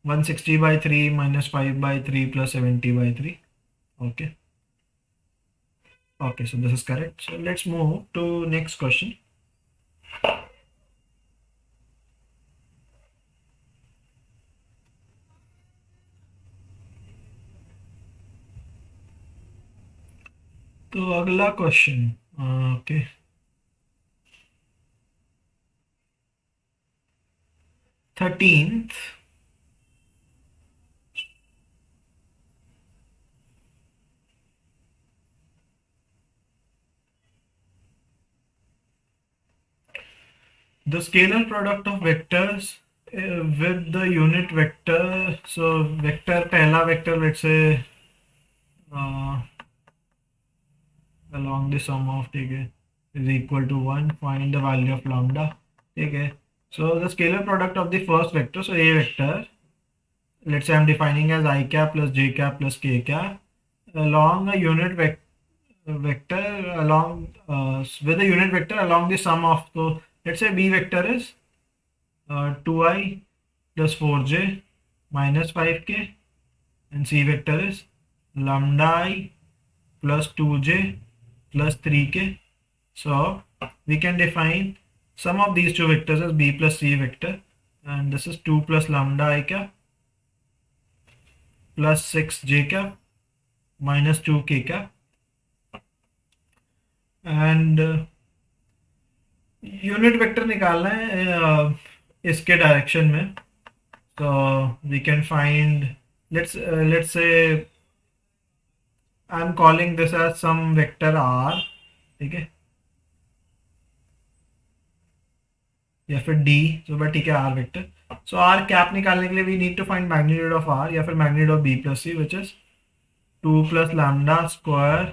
[SPEAKER 1] 160/3 -5/3 + 70/3. Okay. Okay, so this is correct. So let's move to next question. तो अगला question, okay, 13th, the scalar product of vectors with the unit vector. So vector, पहला vector, let's say along the sum of, ठीक है, is equal to 1, find the value of lambda, ठीक है. So the scalar product of the first vector, so a vector, let's say I'm defining as I cap plus j cap plus k cap along a unit vector along with a unit vector along the sum of, so let's say b vector is 2i plus 4j minus 5k, and c vector is lambda I plus 2j plus 3k. So we can define sum of these two vectors as b plus c vector, and this is 2 plus lambda I cap plus 6j cap minus 2k cap, and unit vector निकालना है इसके direction में. तो we can find, let's say I am calling this as some vector R, ठीक है, या फिर D, तो बट ठीक है, R vector. So R cap निकालने के लिए we need to find magnitude of R या फिर magnitude of B plus C, which is 2 plus lambda square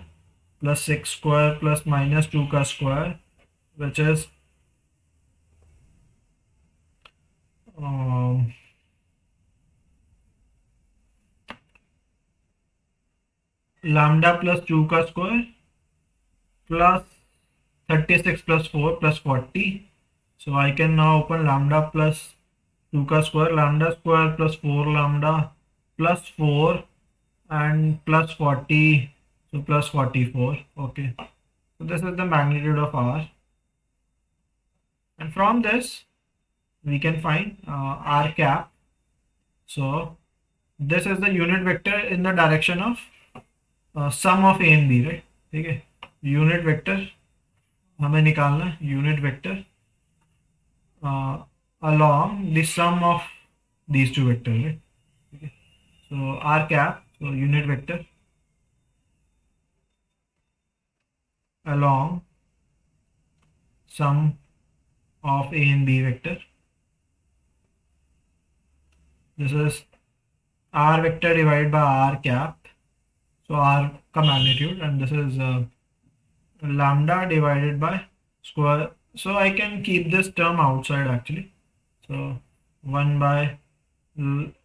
[SPEAKER 1] plus 6 square plus minus 2 का square, which is lambda plus 2 का square plus 36 plus 4 plus 40. So I can now open lambda plus 2 का square, lambda square plus 4 lambda plus 4 and plus 40, so plus 44. Okay, so this is the magnitude of R, and from this we can find R cap. So this is the unit vector in the direction of sum of a and b, right? ठीक है, unit vector हमें निकालना है, unit vector along the sum of these two vectors, right? Okay. So R cap, so unit vector along sum of a and b vector. This is R vector divided by R cap, so R का magnitude, and this is lambda divided by square. So I can keep this term outside actually. So 1 by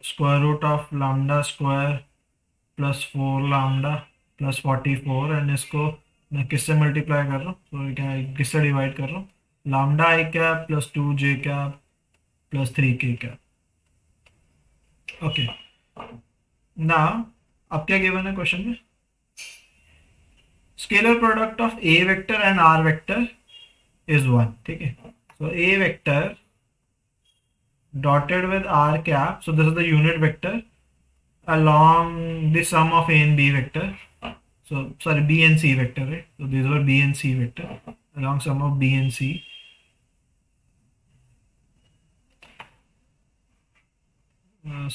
[SPEAKER 1] square root of lambda square plus 4 lambda plus 44, and इसको मैं किससे multiply कर रहा हूँ, तो क्या किससे डिवाइड कर रहा हूँ, lambda I cap plus 2j cap plus 3k cap. Okay, now अब क्या गिवन है क्वेश्चन में, scalar product of A vector and R vector is 1, ठीक है. So A vector dotted with r cap, so this is the unit vector along the sum of a and b vector, so sorry, b and c vector, right? So these were b and c vector along sum of b and c.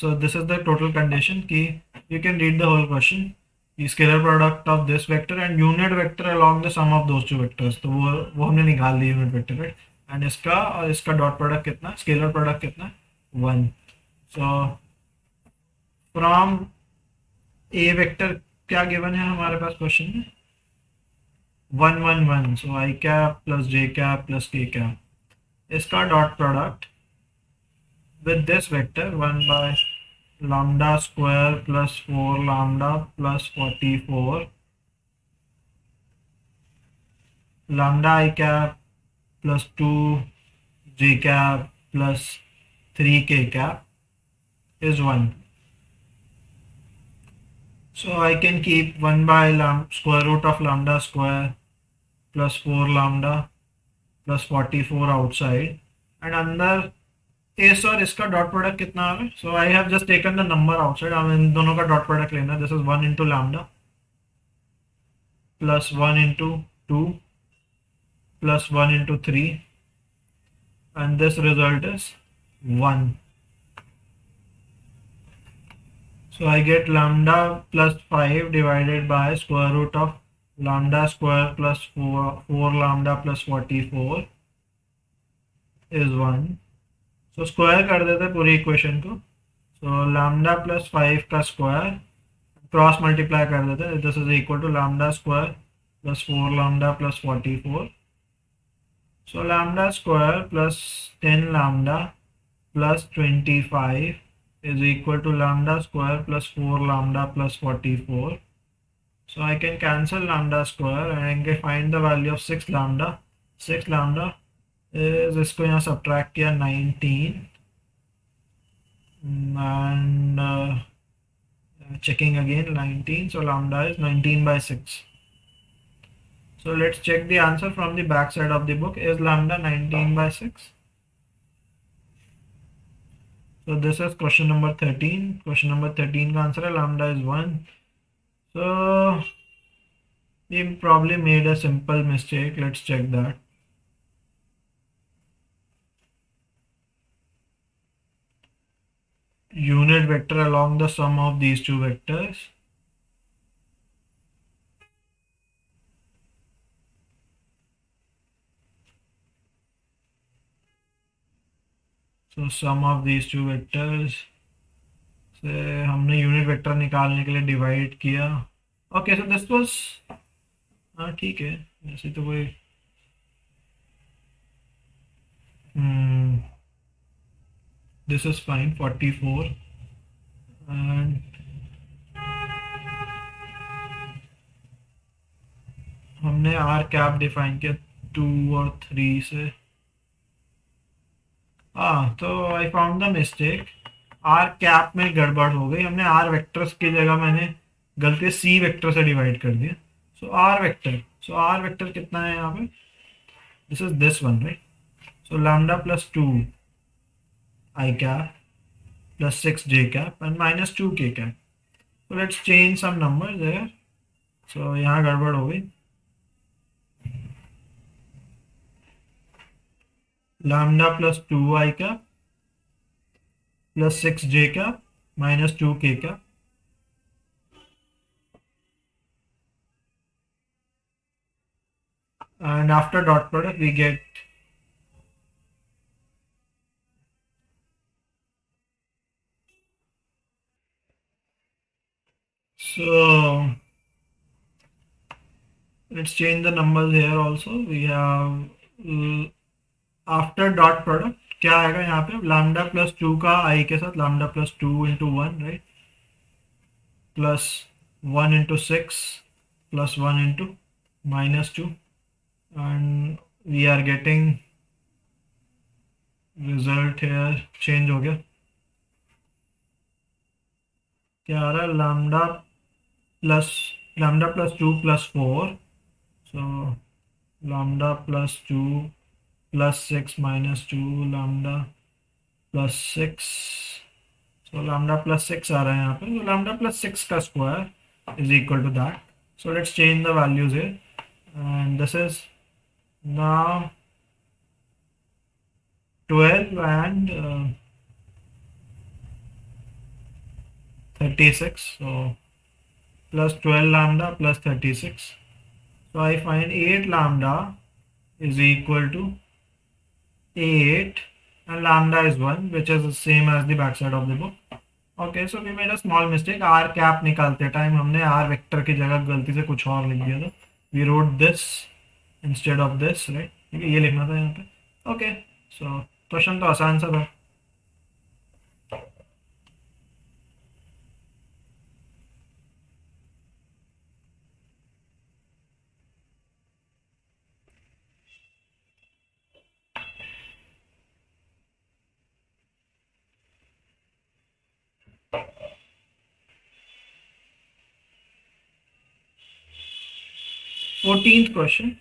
[SPEAKER 1] So this is the total condition कि you can read the whole question, the scalar product of this vector and unit vector along the sum of those two vectors, तो वो हमने निकाल दी unit vector, right? And इसका और इसका dot product कितना, scalar product कितना, 1. सो फ्रॉम ए वेक्टर क्या गिवन है हमारे पास क्वेश्चन में, 1 1 1, so I cap plus j cap plus k cap. इसका dot product with this vector 1 by lambda square plus 4 lambda plus 44 lambda I cap plus 2 j cap plus 3 k cap is 1. So I can keep 1 by square root of lambda square plus 4 lambda plus 44 outside, and अंदर इस और इसका dot product कितना आ रहा है. So I have just taken the number outside. हमें इन दोनों का डॉट प्रोडक्ट लेना है. This is 1 into lambda plus 1 into 2 plus 1 into 3 and this result is 1. So I get lambda plus 5 divided by square root of lambda square plus 4 lambda plus 44 is 1. So square कर देते हैं पूरी equation को. So lambda plus 5 का square cross multiply कर देते हैं. This is equal to lambda square plus 4 lambda plus 44. So lambda square plus 10 lambda plus 25 is equal to lambda square plus 4 lambda plus 44. So I can cancel lambda square and I can find the value of 6 lambda. 6 lambda is, इसको यहाँ subtract किया 19 and checking again 19. So lambda is 19 by 6. So let's check the answer from the back side of the book. Is lambda 19 by 6? So this is question number 13. Question number 13 का answer है lambda is 1. So we probably made a simple mistake. Let's check that. Unit vector along the sum of these two vectors. So sum of these two vectors से हमने unit vector निकालने के लिए divide किया. Okay, so this was, हाँ ठीक है, ऐसे तो कोई दिस इज फाइन 44 एंड हमने आर कैप डिफाइन किया 2 और 3 से. हाँ, तो I found the mistake. R cap में गड़बड़ हो गई. हमने आर वेक्टर्स की जगह मैंने गलती सी वेक्टर से डिवाइड कर दिया. So R vector, R vector कितना है यहाँ पे? This is this one, right? So lambda plus 2 I cap plus 6 J cap and minus 2 K cap. So let's change some numbers there. So यहाँ गड़बड़ हो गई. lambda plus 2i cap plus 6j cap minus 2k cap. And after dot product we get so let's change the numbers here also. We have after dot product क्या आएगा यहाँ पे? Lambda plus 2 का I के साथ lambda plus 2 into 1, right, plus 1 into 6 plus 1 into minus 2 and we are getting result here change हो गया. क्या आ रहा है? Lambda plus 2 plus 4. So lambda plus 2 plus 6 minus 2 lambda plus 6. So lambda plus 6 आ रहा है यहाँ पे. So lambda plus 6 का square is equal to that. So let's change the values here. And this is now 12 and 36. So plus 12 lambda plus 36. So I find 8 lambda is equal to 8 and lambda is 1, which is the same as the back side of the book. Okay, so we made a small mistake. r cap निकालते time हमने r vector की जगह गलती से कुछ और लिख दिया था. we wrote this instead of this, right? ठीक है, ये लिखना था यहाँ पे. Okay, so क्वेश्चन तो आसान सा था. 14th question.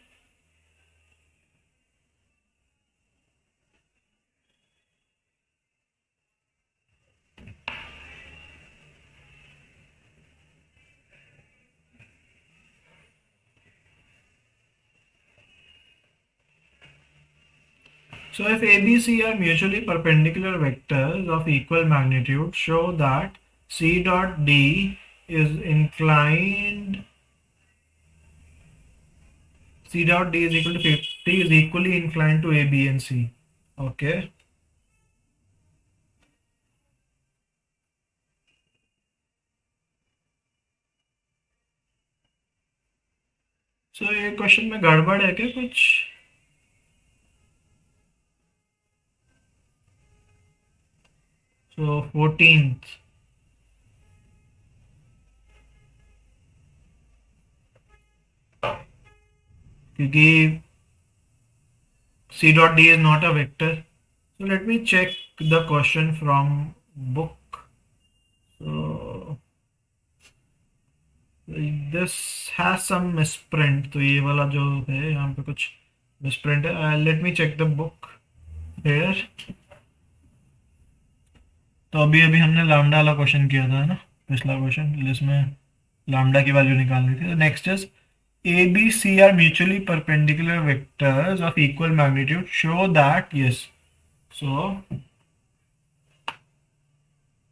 [SPEAKER 1] So if ABC are mutually perpendicular vectors of equal magnitude, show that C dot D is inclined, C dot D is equal to 50 is equally inclined to A, B and C. Okay. So ये question में गड़बड़ है क्या कुछ? So 14th. क्योंकि C dot D is not a vector. So let me check the question from book. So this has some misprint. तो ये वाला जो है यहाँ पे कुछ misprint है. Let me check the book here. तो अभी अभी हमने लैम्डा वाला क्वेश्चन किया था ना, पिछला क्वेश्चन जिसमें लैम्डा की वैल्यू निकालनी थी. Next is A, B, C are mutually perpendicular vectors of equal magnitude. Show that, yes. So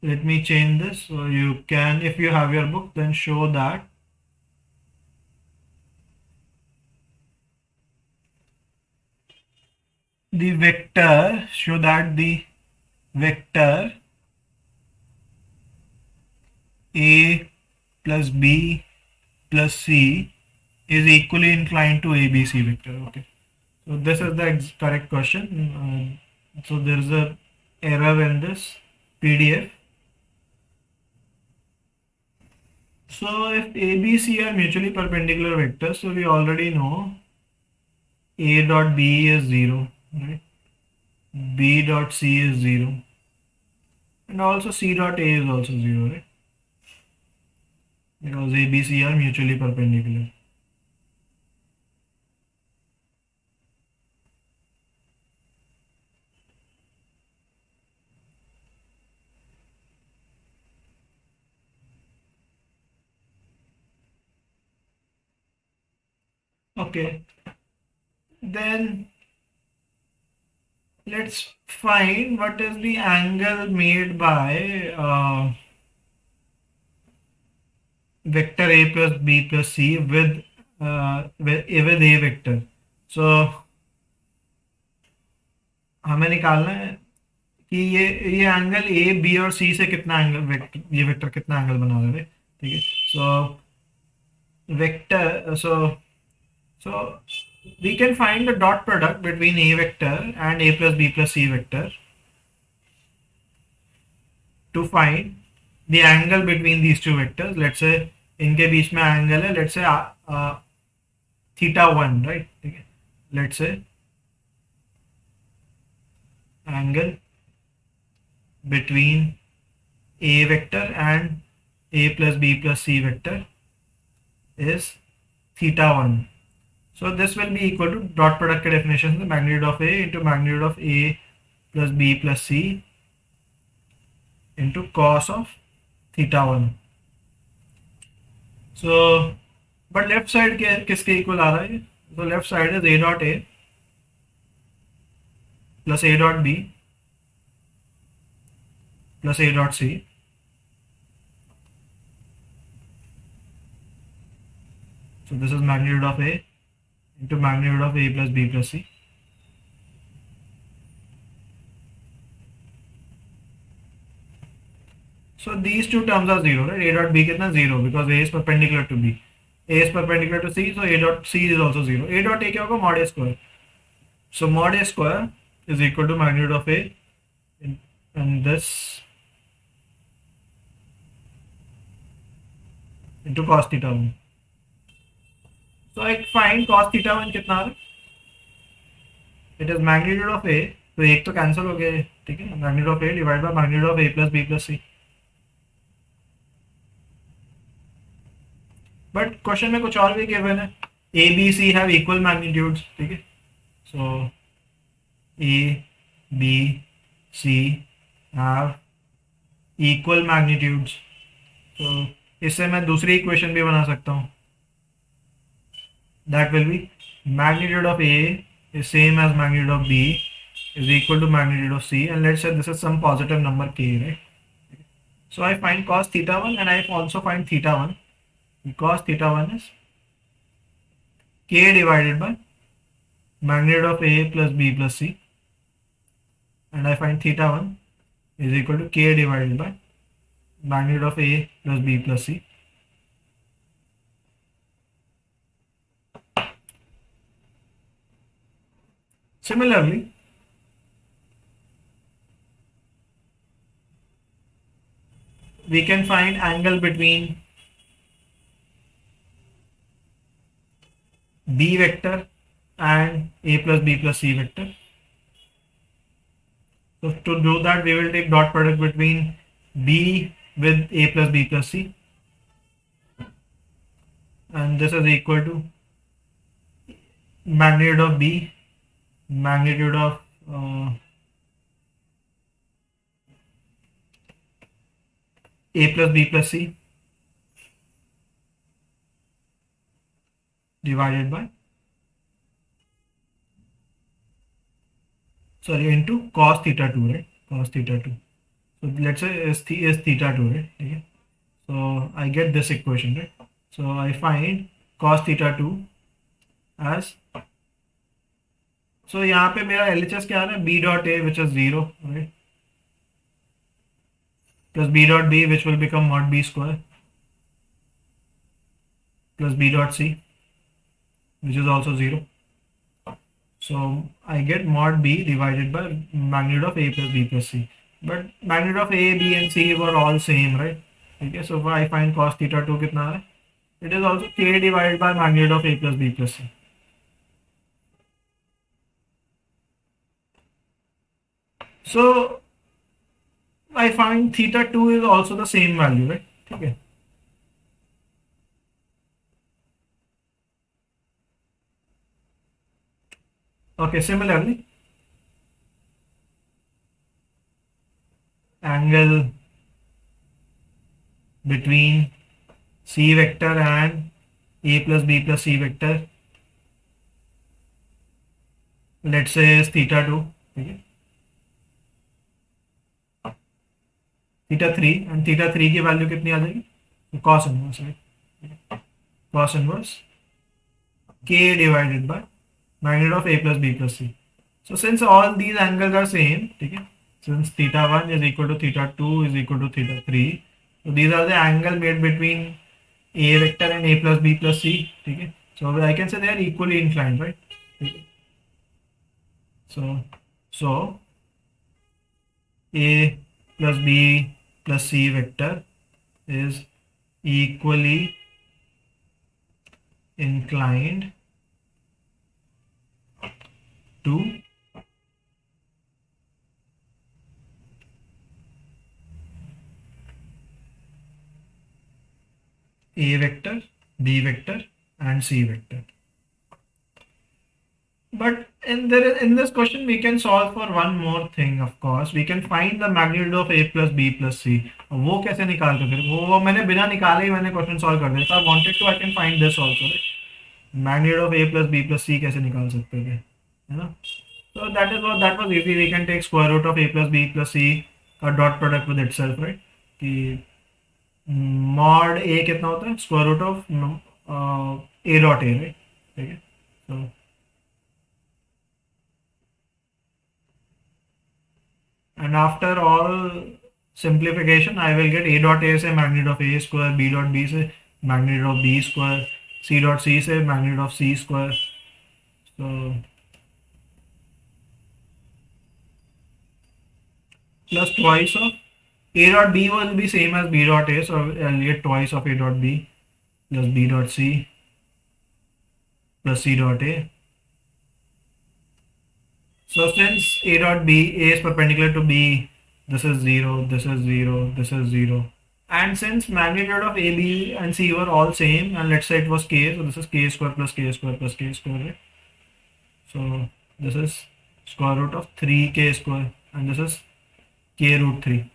[SPEAKER 1] let me change this. So you can, if you have your book, then show that the vector, show that the vector A plus B plus C is equally inclined to ABC vector. Okay. So this is the correct question. So there is a error in this PDF. So if ABC are mutually perpendicular vectors, so we already know A dot B is 0, right? B dot C is 0, and also C dot A is also 0, right? Because ABC are mutually perpendicular. Okay, then let's find what is the angle made by vector A plus B plus C with A vector. So हमें निकालना है कि ये angle A B और सी से कितना angle vector, ये vector कितना एंगल बना रहे हैं. ठीक है. So vector, so we can find the dot product between A vector and A plus B plus C vector to find the angle between these two vectors. Let's say इनके बीच में angle है, let's say θ1, right? ठीक है. Let's say angle between A vector and A plus B plus C vector is θ1. So this will be equal to dot product के definition से magnitude of A into magnitude of A plus B plus C into cos of θ1. So but left side के किसके equal आ रहा है? So left side is A dot A plus A dot B plus A dot C. So this is magnitude of A into magnitude of A plus B plus C. So these two terms are 0, right? A dot B कितना 0 because A is perpendicular to B. A is perpendicular to C, so A dot C is also 0. A dot A क्या होगा? Mod A square. So mod A square is equal to magnitude of A, and this into cos theta 1. So I find cos theta 1 कितना आ रहा है? It is magnitude of A, तो एक तो cancel हो गया, ठीक है, magnitude of A divided by magnitude of A plus B plus C. But question में कुछ और भी गिवन है. A B C have equal magnitudes, ठीक है. So A B C have equal magnitudes. तो इससे मैं दूसरी इक्वेशन भी बना सकता हूँ. That will be magnitude of A is same as magnitude of B is equal to magnitude of C, and let's say this is some positive number K, right? So I find cos theta 1 and I also find theta 1. Cos theta 1 is K divided by magnitude of A plus B plus C, and I find theta 1 is equal to K divided by magnitude of A plus B plus C. Similarly, we can find angle between B vector and A plus B plus C vector. So to do that, we will take dot product between B with A plus B plus C, and this is equal to magnitude of B, magnitude of A plus B plus C divided by, into cos theta 2, right? Cos theta 2. So let's say is theta 2, right? Okay. So I get this equation, right? So I find cos theta 2 as, so यहाँ पे मेरा LHS क्या आ रहा है? B dot A which is 0, right? Plus B dot B which will become mod B square plus B dot C which is also 0. So I get mod B divided by magnitude of A plus B plus C. But magnitude of A, B and C were all same, right? Okay, so if I find cos theta 2 कितना है? It is also K divided by magnitude of A plus B plus C. So I find theta 2 is also the same value, right? Okay. Okay, similarly, angle between C vector and A plus B plus C vector, let's say is theta 2, okay? Theta 3, and theta 3 की value कितनी आ जाएगी? Cos inverse, right? Cos inverse K divided by magnitude of A plus B plus C. So since all these angles are same, okay? Since theta 1 is equal to theta 2 is equal to theta 3, so these are the angle made between A vector and A plus B plus C, okay? So I can say they are equally inclined, right? Okay. So A plus B plus C vector is equally inclined to A vector, B vector and C vector. But in this question we can solve for one more thing, of course. We can find the magnitude of A plus B plus C. वो कैसे निकालते फिर? वो मैंने बिना निकाले ही मैंने question solve कर दिया. If I wanted to, I can find this also, right? Magnitude of A plus B plus C कैसे निकाल सकते हैं, है ना? So that was easy. We can take square root of A plus B plus C का dot product with itself, right? कि mod A कितना होता है? Square root of A dot A, right? ठीक है. So and after all simplification, I will get A dot A से magnitude of A square, B dot B से magnitude of B square, C dot C से magnitude of C square. So plus twice of A dot B will be same as B dot A, so I'll get twice of A dot B plus B dot C plus C dot A. So since A dot B, A is perpendicular to B, this is 0, this is 0, this is 0. And since magnitude of A, B and C were all same, and let's say it was K, so this is K square plus K square plus K square, right? So this is square root of 3K square, and this is K root 3.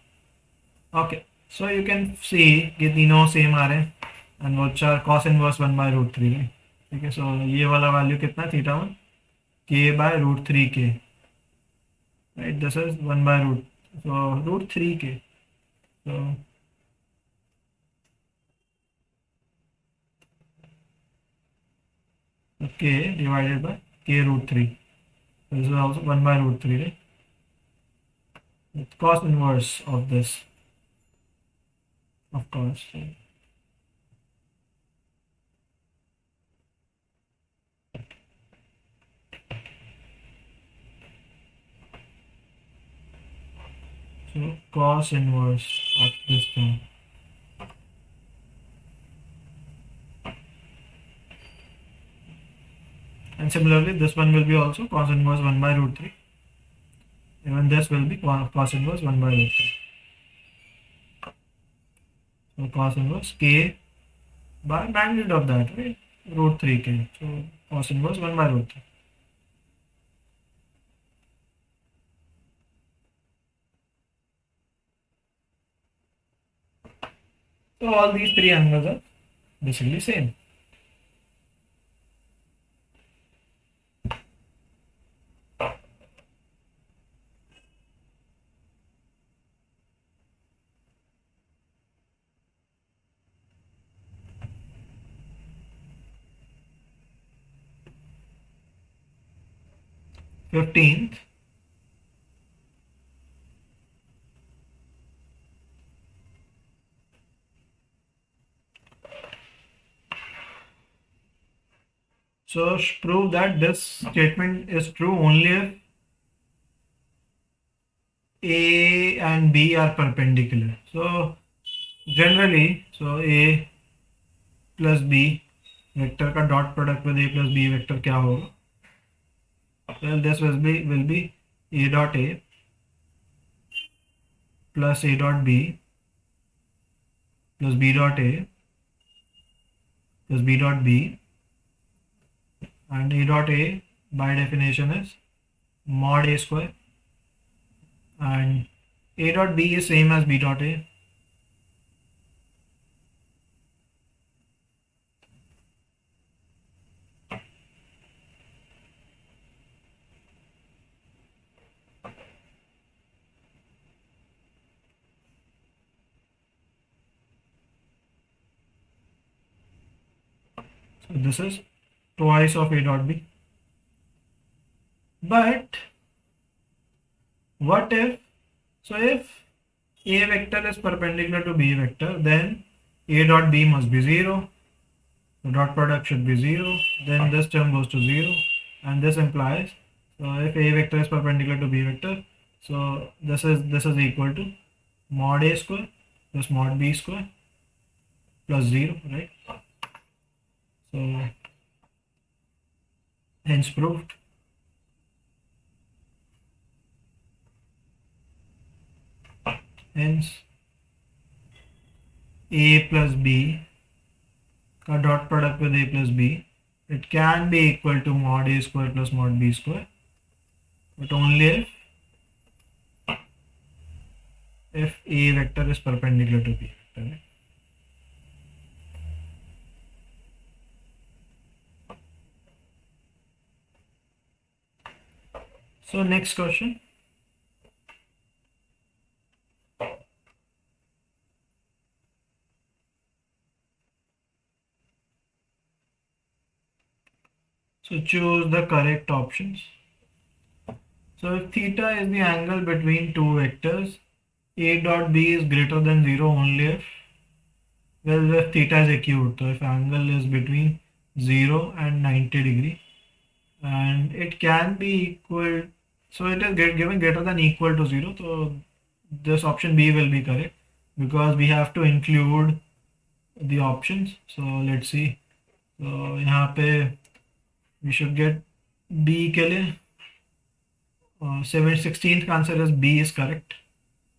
[SPEAKER 1] Okay, so you can see कि तीनों same आ रहे हैं, and वो चार cos inverse 1 by root 3 है. ठीक है, so ये वाला value कितना है theta 1 K by root 3K. Right, this is 1 by root, so root 3K. So K divided by K root 3. So this is also 1 by root 3, right? It's cos inverse of this, of course. So cos inverse of this term. And similarly, this one will be also cos inverse 1 by root 3. Even this will be cos inverse 1 by root 3. So cos inverse K by magnitude of that, right? Root 3K. So cos inverse 1 by root 3. So all these three angles are basically same. Fifteenth, so prove that this statement is true only if A and B are perpendicular. So generally, so A plus B vector का dot product with A plus B vector क्या होगा? Well, this will be A dot A plus A dot B plus B dot A plus B dot B, and A dot A by definition is mod A square, and A dot B is same as B dot A. So this is twice of A dot B. But what if, so if A vector is perpendicular to B vector, then A dot B must be 0. The dot product should be 0. Then this term goes to 0. And this implies, so if A vector is perpendicular to B vector, so this is equal to mod A square plus mod B square plus 0, right? So hence proved. Hence A plus B का dot product with A plus B, it can be equal to mod A square plus mod B square, but only if A vector is perpendicular to B vector, right? So next question. So choose the correct options. So if theta is the angle between two vectors, A dot B is greater than 0 only if, well, if theta is acute. So if angle is between 0 and 90 degree, and it can be equal, so it is given greater than equal to 0. So this option B will be correct because we have to include the options. So let's see. So यहाँ पे we should get B के लिए 16th answer is B is correct.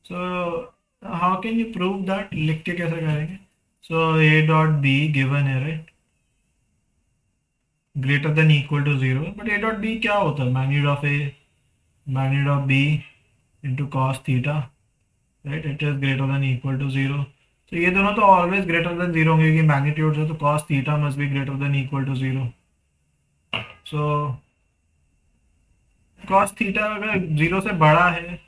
[SPEAKER 1] So how can you prove that? लिख के कैसे करेंगे? So A dot B given है, right? Greater than equal to 0. But A dot B क्या होता है? Magnitude of A, magnitude of B into cos theta, right? It is greater than equal to 0. So ये दोनों तो always greater than 0 होंगे क्योंकि magnitude है, तो cos theta must be greater than equal to 0. So cos theta अगर 0 से बड़ा है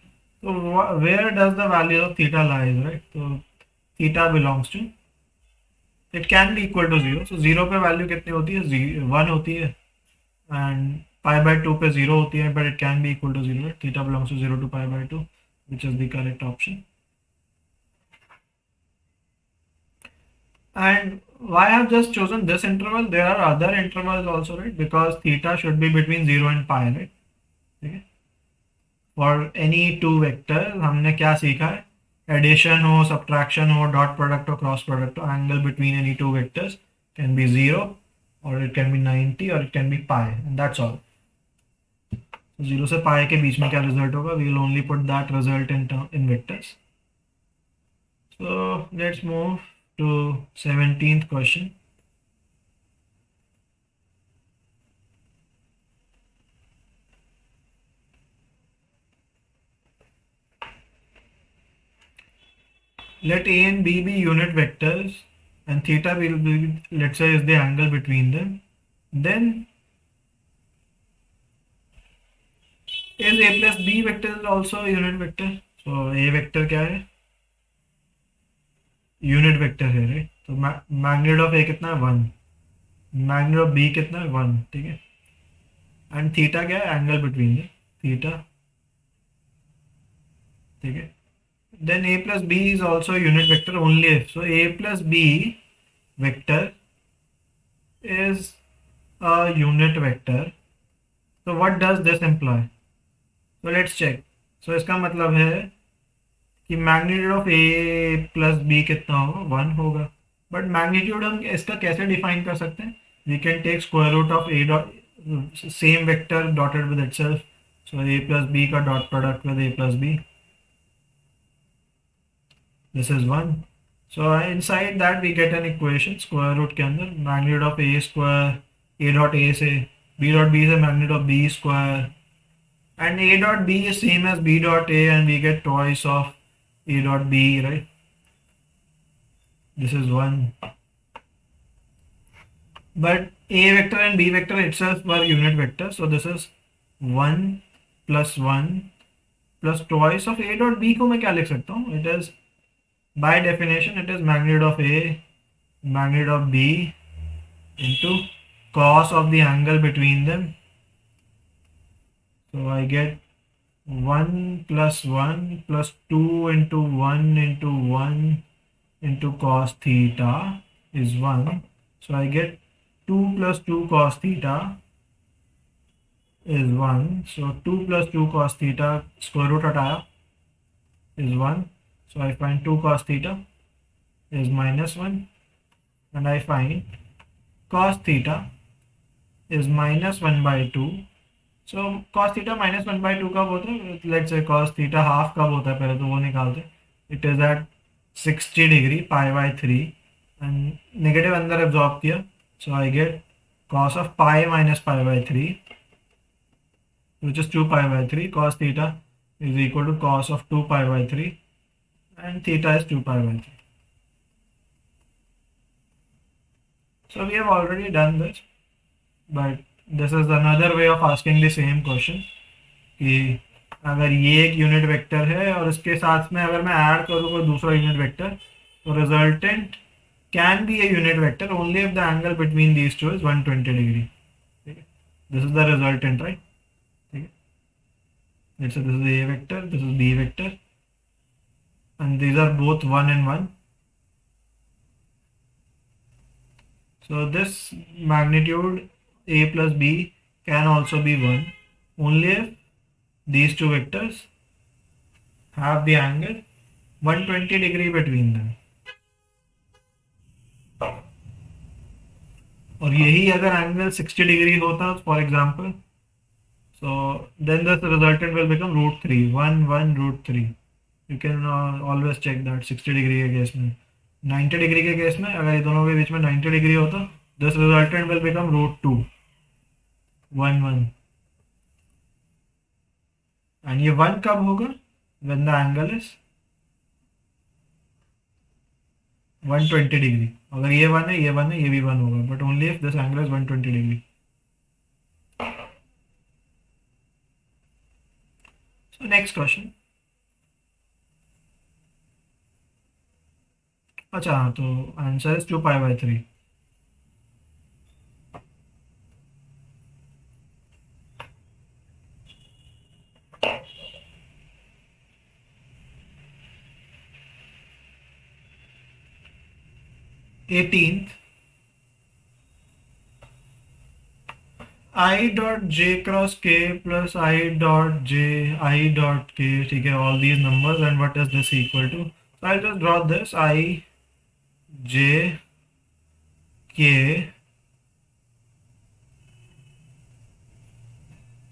[SPEAKER 1] तो where does the value of theta lies, right? तो theta belongs to, it can be equal to 0. So 0 पे वैल्यू कितनी होती है? 1 होती है, and pi by 2 पे 0 होती है, but it can be equal to 0, right? Theta belongs to 0 to pi by 2, which is the correct option. And why I have just chosen this interval? There are other intervals also, right? Because theta should be between 0 and pi, right? Okay. For any two vectors हमने क्या सीखा है? Addition हो, subtraction हो, dot product हो, cross product हो, angle between any two vectors can be 0, or it can be 90, or it can be pi, and that's all. So 0 से pi के बीच में क्या result होगा? We will only put that result in vectors. So let's move to 17th question. Let A and B be unit vectors, and theta will be, let's say, is the angle between them. Then is A plus B vector also a unit vector? So A vector क्या है? Unit vector है, right? तो magnitude of A कितना है? 1. Magnitude of B कितना है? 1. ठीक है? And theta क्या है? Angle between them. Theta. ठीक है? Then A plus B is also a unit vector only if. So A plus B vector is a unit vector. So what does this imply? So let's check. So इसका मतलब है कि magnitude of A plus B कितना होगा? 1 होगा. But magnitude हम इसका कैसे define कर सकते हैं? We can take square root of A dot, same vector dotted with itself. So A plus B का dot product with A plus B. This is 1. So inside that we get an equation, square root के अंदर magnitude of A square, A dot A से B dot B से magnitude of B square, and A dot B is same as B dot A, and we get twice of A dot B, right? This is 1. But A vector and B vector itself were unit vectors, so this is 1 plus 1 plus twice of A dot B को मैं क्या लिख सकता हूँ? It is, by definition, it is magnitude of A, magnitude of B into cos of the angle between them. So I get 1 plus 1 plus 2 into 1 into 1 into cos theta is 1. So I get 2 plus 2 cos theta is 1. So 2 plus 2 cos theta square root हटाया is 1. So I find 2 cos theta is minus 1, and I find cos theta is minus 1 by 2. So cos theta minus 1 by 2 कब होता है? Let's say cos theta half कब होता है? पहले तो वो निकालते हैं. It is at 60 degree pi by 3, and negative अंदर absorb किया. So I get cos of pi minus pi by 3, which is 2 pi by 3. Cos theta is equal to cos of 2 pi by 3, and theta is 2 pi by 3. So we have already done this, but this is another way of asking the same question कि अगर ये एक unit vector है और इसके साथ में अगर मैं ऐड करूँ कोई दूसरा यूनिट वेक्टर, तो resultant can be a unit vector only if the angle between these two is 120 degree. Okay. This is the resultant, right? Okay. Let's say this is A vector, this is B vector, and these are both 1 and 1. So this magnitude a plus b can also be 1 only if these two vectors have the angle 120 degree between them. और यही अगर angle 60 degree होता for example, so then the resultant will become root 3, 1 1 root 3. You can always check that 60 degree के case में, 90 degree के case में अगर ये दोनों के बीच में 90 डिग्री होता, this resultant will become root 2, 1 1. and ये 1 कब होगा, when the angle is 120 degree. अगर ये 1 है, ये 1 है, ये भी 1 होगा, but only if this angle is 120 degree. So next question. अच्छा हाँ, तो answer is 2π/3. Eighteenth, I dot j cross k plus I dot j I dot k, ठीक है, all these numbers, and what is this equal to? So I'll just draw this I j k,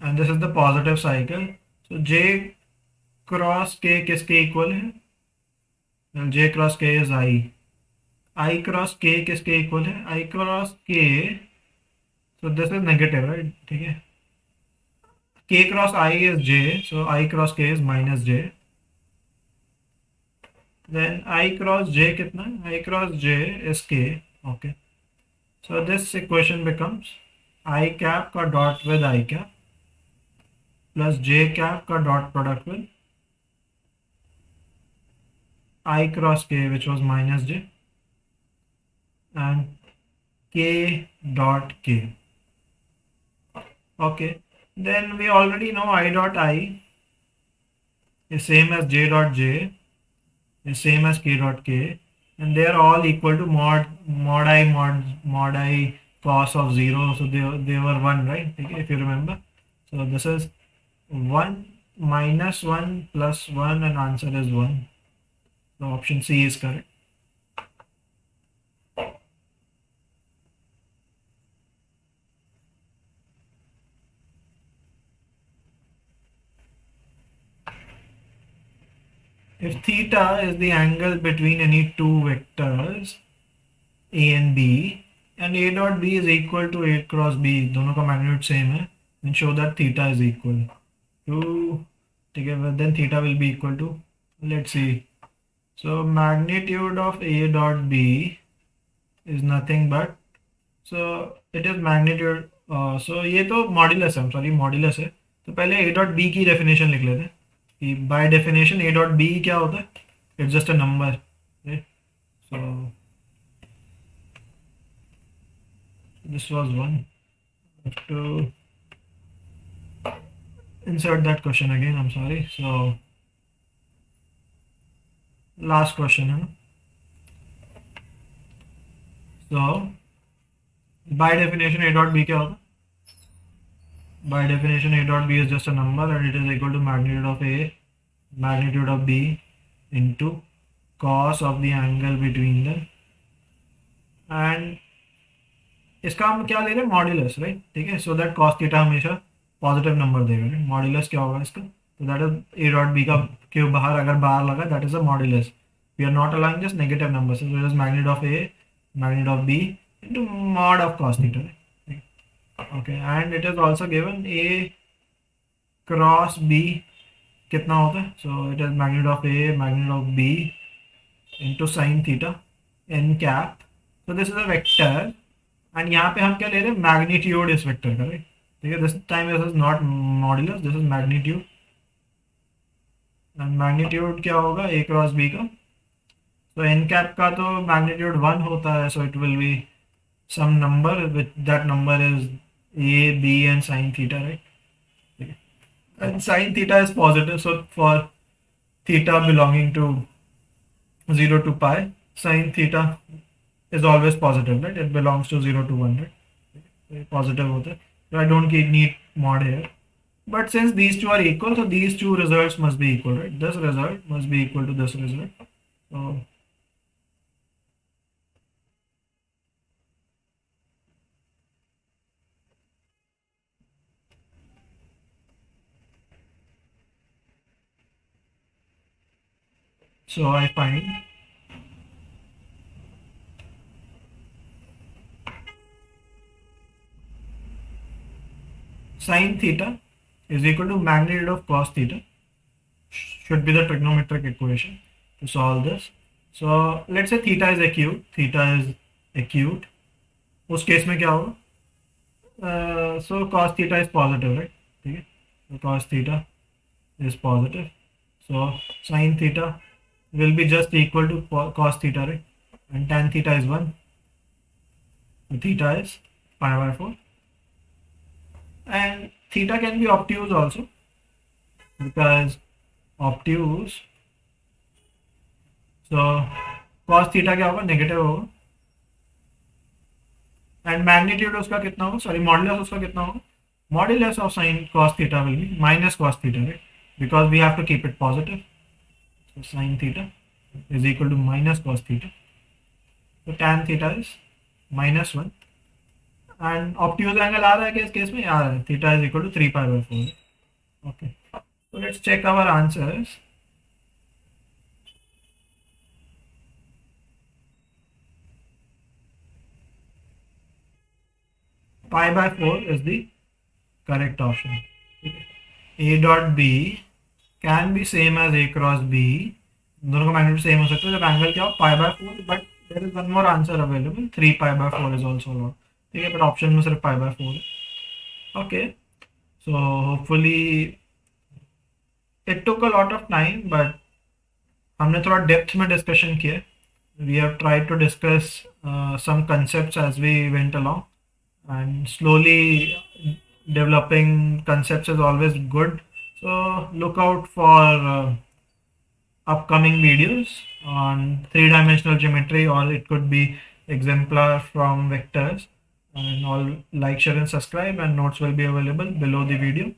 [SPEAKER 1] and this is the positive cycle. So j cross k किसके equal है? Well, j cross k is I cross k किसके equal है? I cross k, so this is negative, right? ठीक है, k cross I is j, so I cross k is minus j. Then I cross j कितना? I cross j is k. Okay, so this equation becomes I cap का dot with I cap plus j cap का dot product with I cross k, which was minus j, and k dot k. Okay, then we already know I dot I is same as j dot j is same as k dot k, and they are all equal to mod I cos of 0. So they were 1, right? Okay, if you remember. So this is 1 minus 1 plus 1, and answer is 1. So option C is correct. If theta is the angle between any two vectors a and b, and a dot b is equal to a cross b, दोनों का magnitude same है, then show that theta is equal to, ठीक है, then theta will be equal to, let's see, so magnitude of a dot b is nothing but, so it is magnitude, so ये तो modulus है, sorry modulus है, तो पहले a dot b की definition लिख लेते हैं कि by definition a dot b क्या होता है, it's just a number, right? So this was 1. I have to insert that question again, I'm sorry. So last question है, so by definition a dot b क्या होता है? By definition a dot b is just a number, and it is equal to magnitude of b into cos of the angle between them, and इसका हम क्या ले रहे हैं, modulus, right? ठीक है, सो दैट कॉस थीटा हमेशा positive number देगा, राइट? मॉड्यूलस क्या होगा इसका, तो that is A dot B का क्यों बाहर, अगर बाहर लगा that is a modulus. We are not allowing just negative number, so it is magnitude of A magnitude of B into mod of cos theta. Okay, and it is also given A cross B कितना होता है, so it is magnitude of A magnitude of B into sine theta N cap. So this is a vector, and यहाँ पे हम क्या ले रहे हैं, मैग्नीट्यूड इस वेक्टर का, राइट? ठीक है, this time this is not modulus, this is magnitude, and magnitude क्या होगा, ए क्रॉस बी का. तो एन कैप का तो मैग्नीट्यूड 1 होता है, so it will be some number with that number is A B and sine theta, right? And sine theta is positive, so for theta belonging to 0 to pi, sine theta is always positive, right? It belongs to 0 to 1, right? Positive होता है. So I don't need mod here. But since these two are equal, so these two results must be equal, right? This result must be equal to this result. So I find sine theta is equal to magnitude of cos theta. Should be the trigonometric equation to solve this. So let's say theta is acute. Theta is acute. उस case में क्या होगा? So cos theta is positive, right? ठीक है. So cos theta is positive. So sin theta will be just equal to cos theta, right? And tan theta is 1. So theta is pi by 4. And theta can be obtuse also, because obtuse, so cos theta क्या होगा? Negative होगा. And magnitude उसका कितना होगा? Sorry, modulus उसका कितना होगा? Modulus of sine cos theta will be minus cos theta, right? Because we have to keep it positive. So sin theta is equal to minus cos theta. So tan theta is minus 1. And obtuse angle आ रहा है क्या इस case में? आ रहा है. Theta is equal to 3 pi by 4. Okay. So let's check our answers. Pi by 4 is the correct option. A dot B can be same as A cross B. दोनों का magnitude same हो सकता है जब angle क्या हो? Pi by 4. But there is one more answer available. 3 pi by 4 is also allowed. ठीक है, बट ऑप्शन में सिर्फ पाई बाय 4 है. Okay, so hopefully it took a lot of time, but हमने थोड़ा डेप्थ में डिस्कशन किया. We have tried to discuss some concepts as we went along, and slowly developing concepts is always good. So look out for upcoming videos on three-dimensional geometry, or it could be exemplar from vectors. And all, like, share and subscribe, and notes will be available below the video.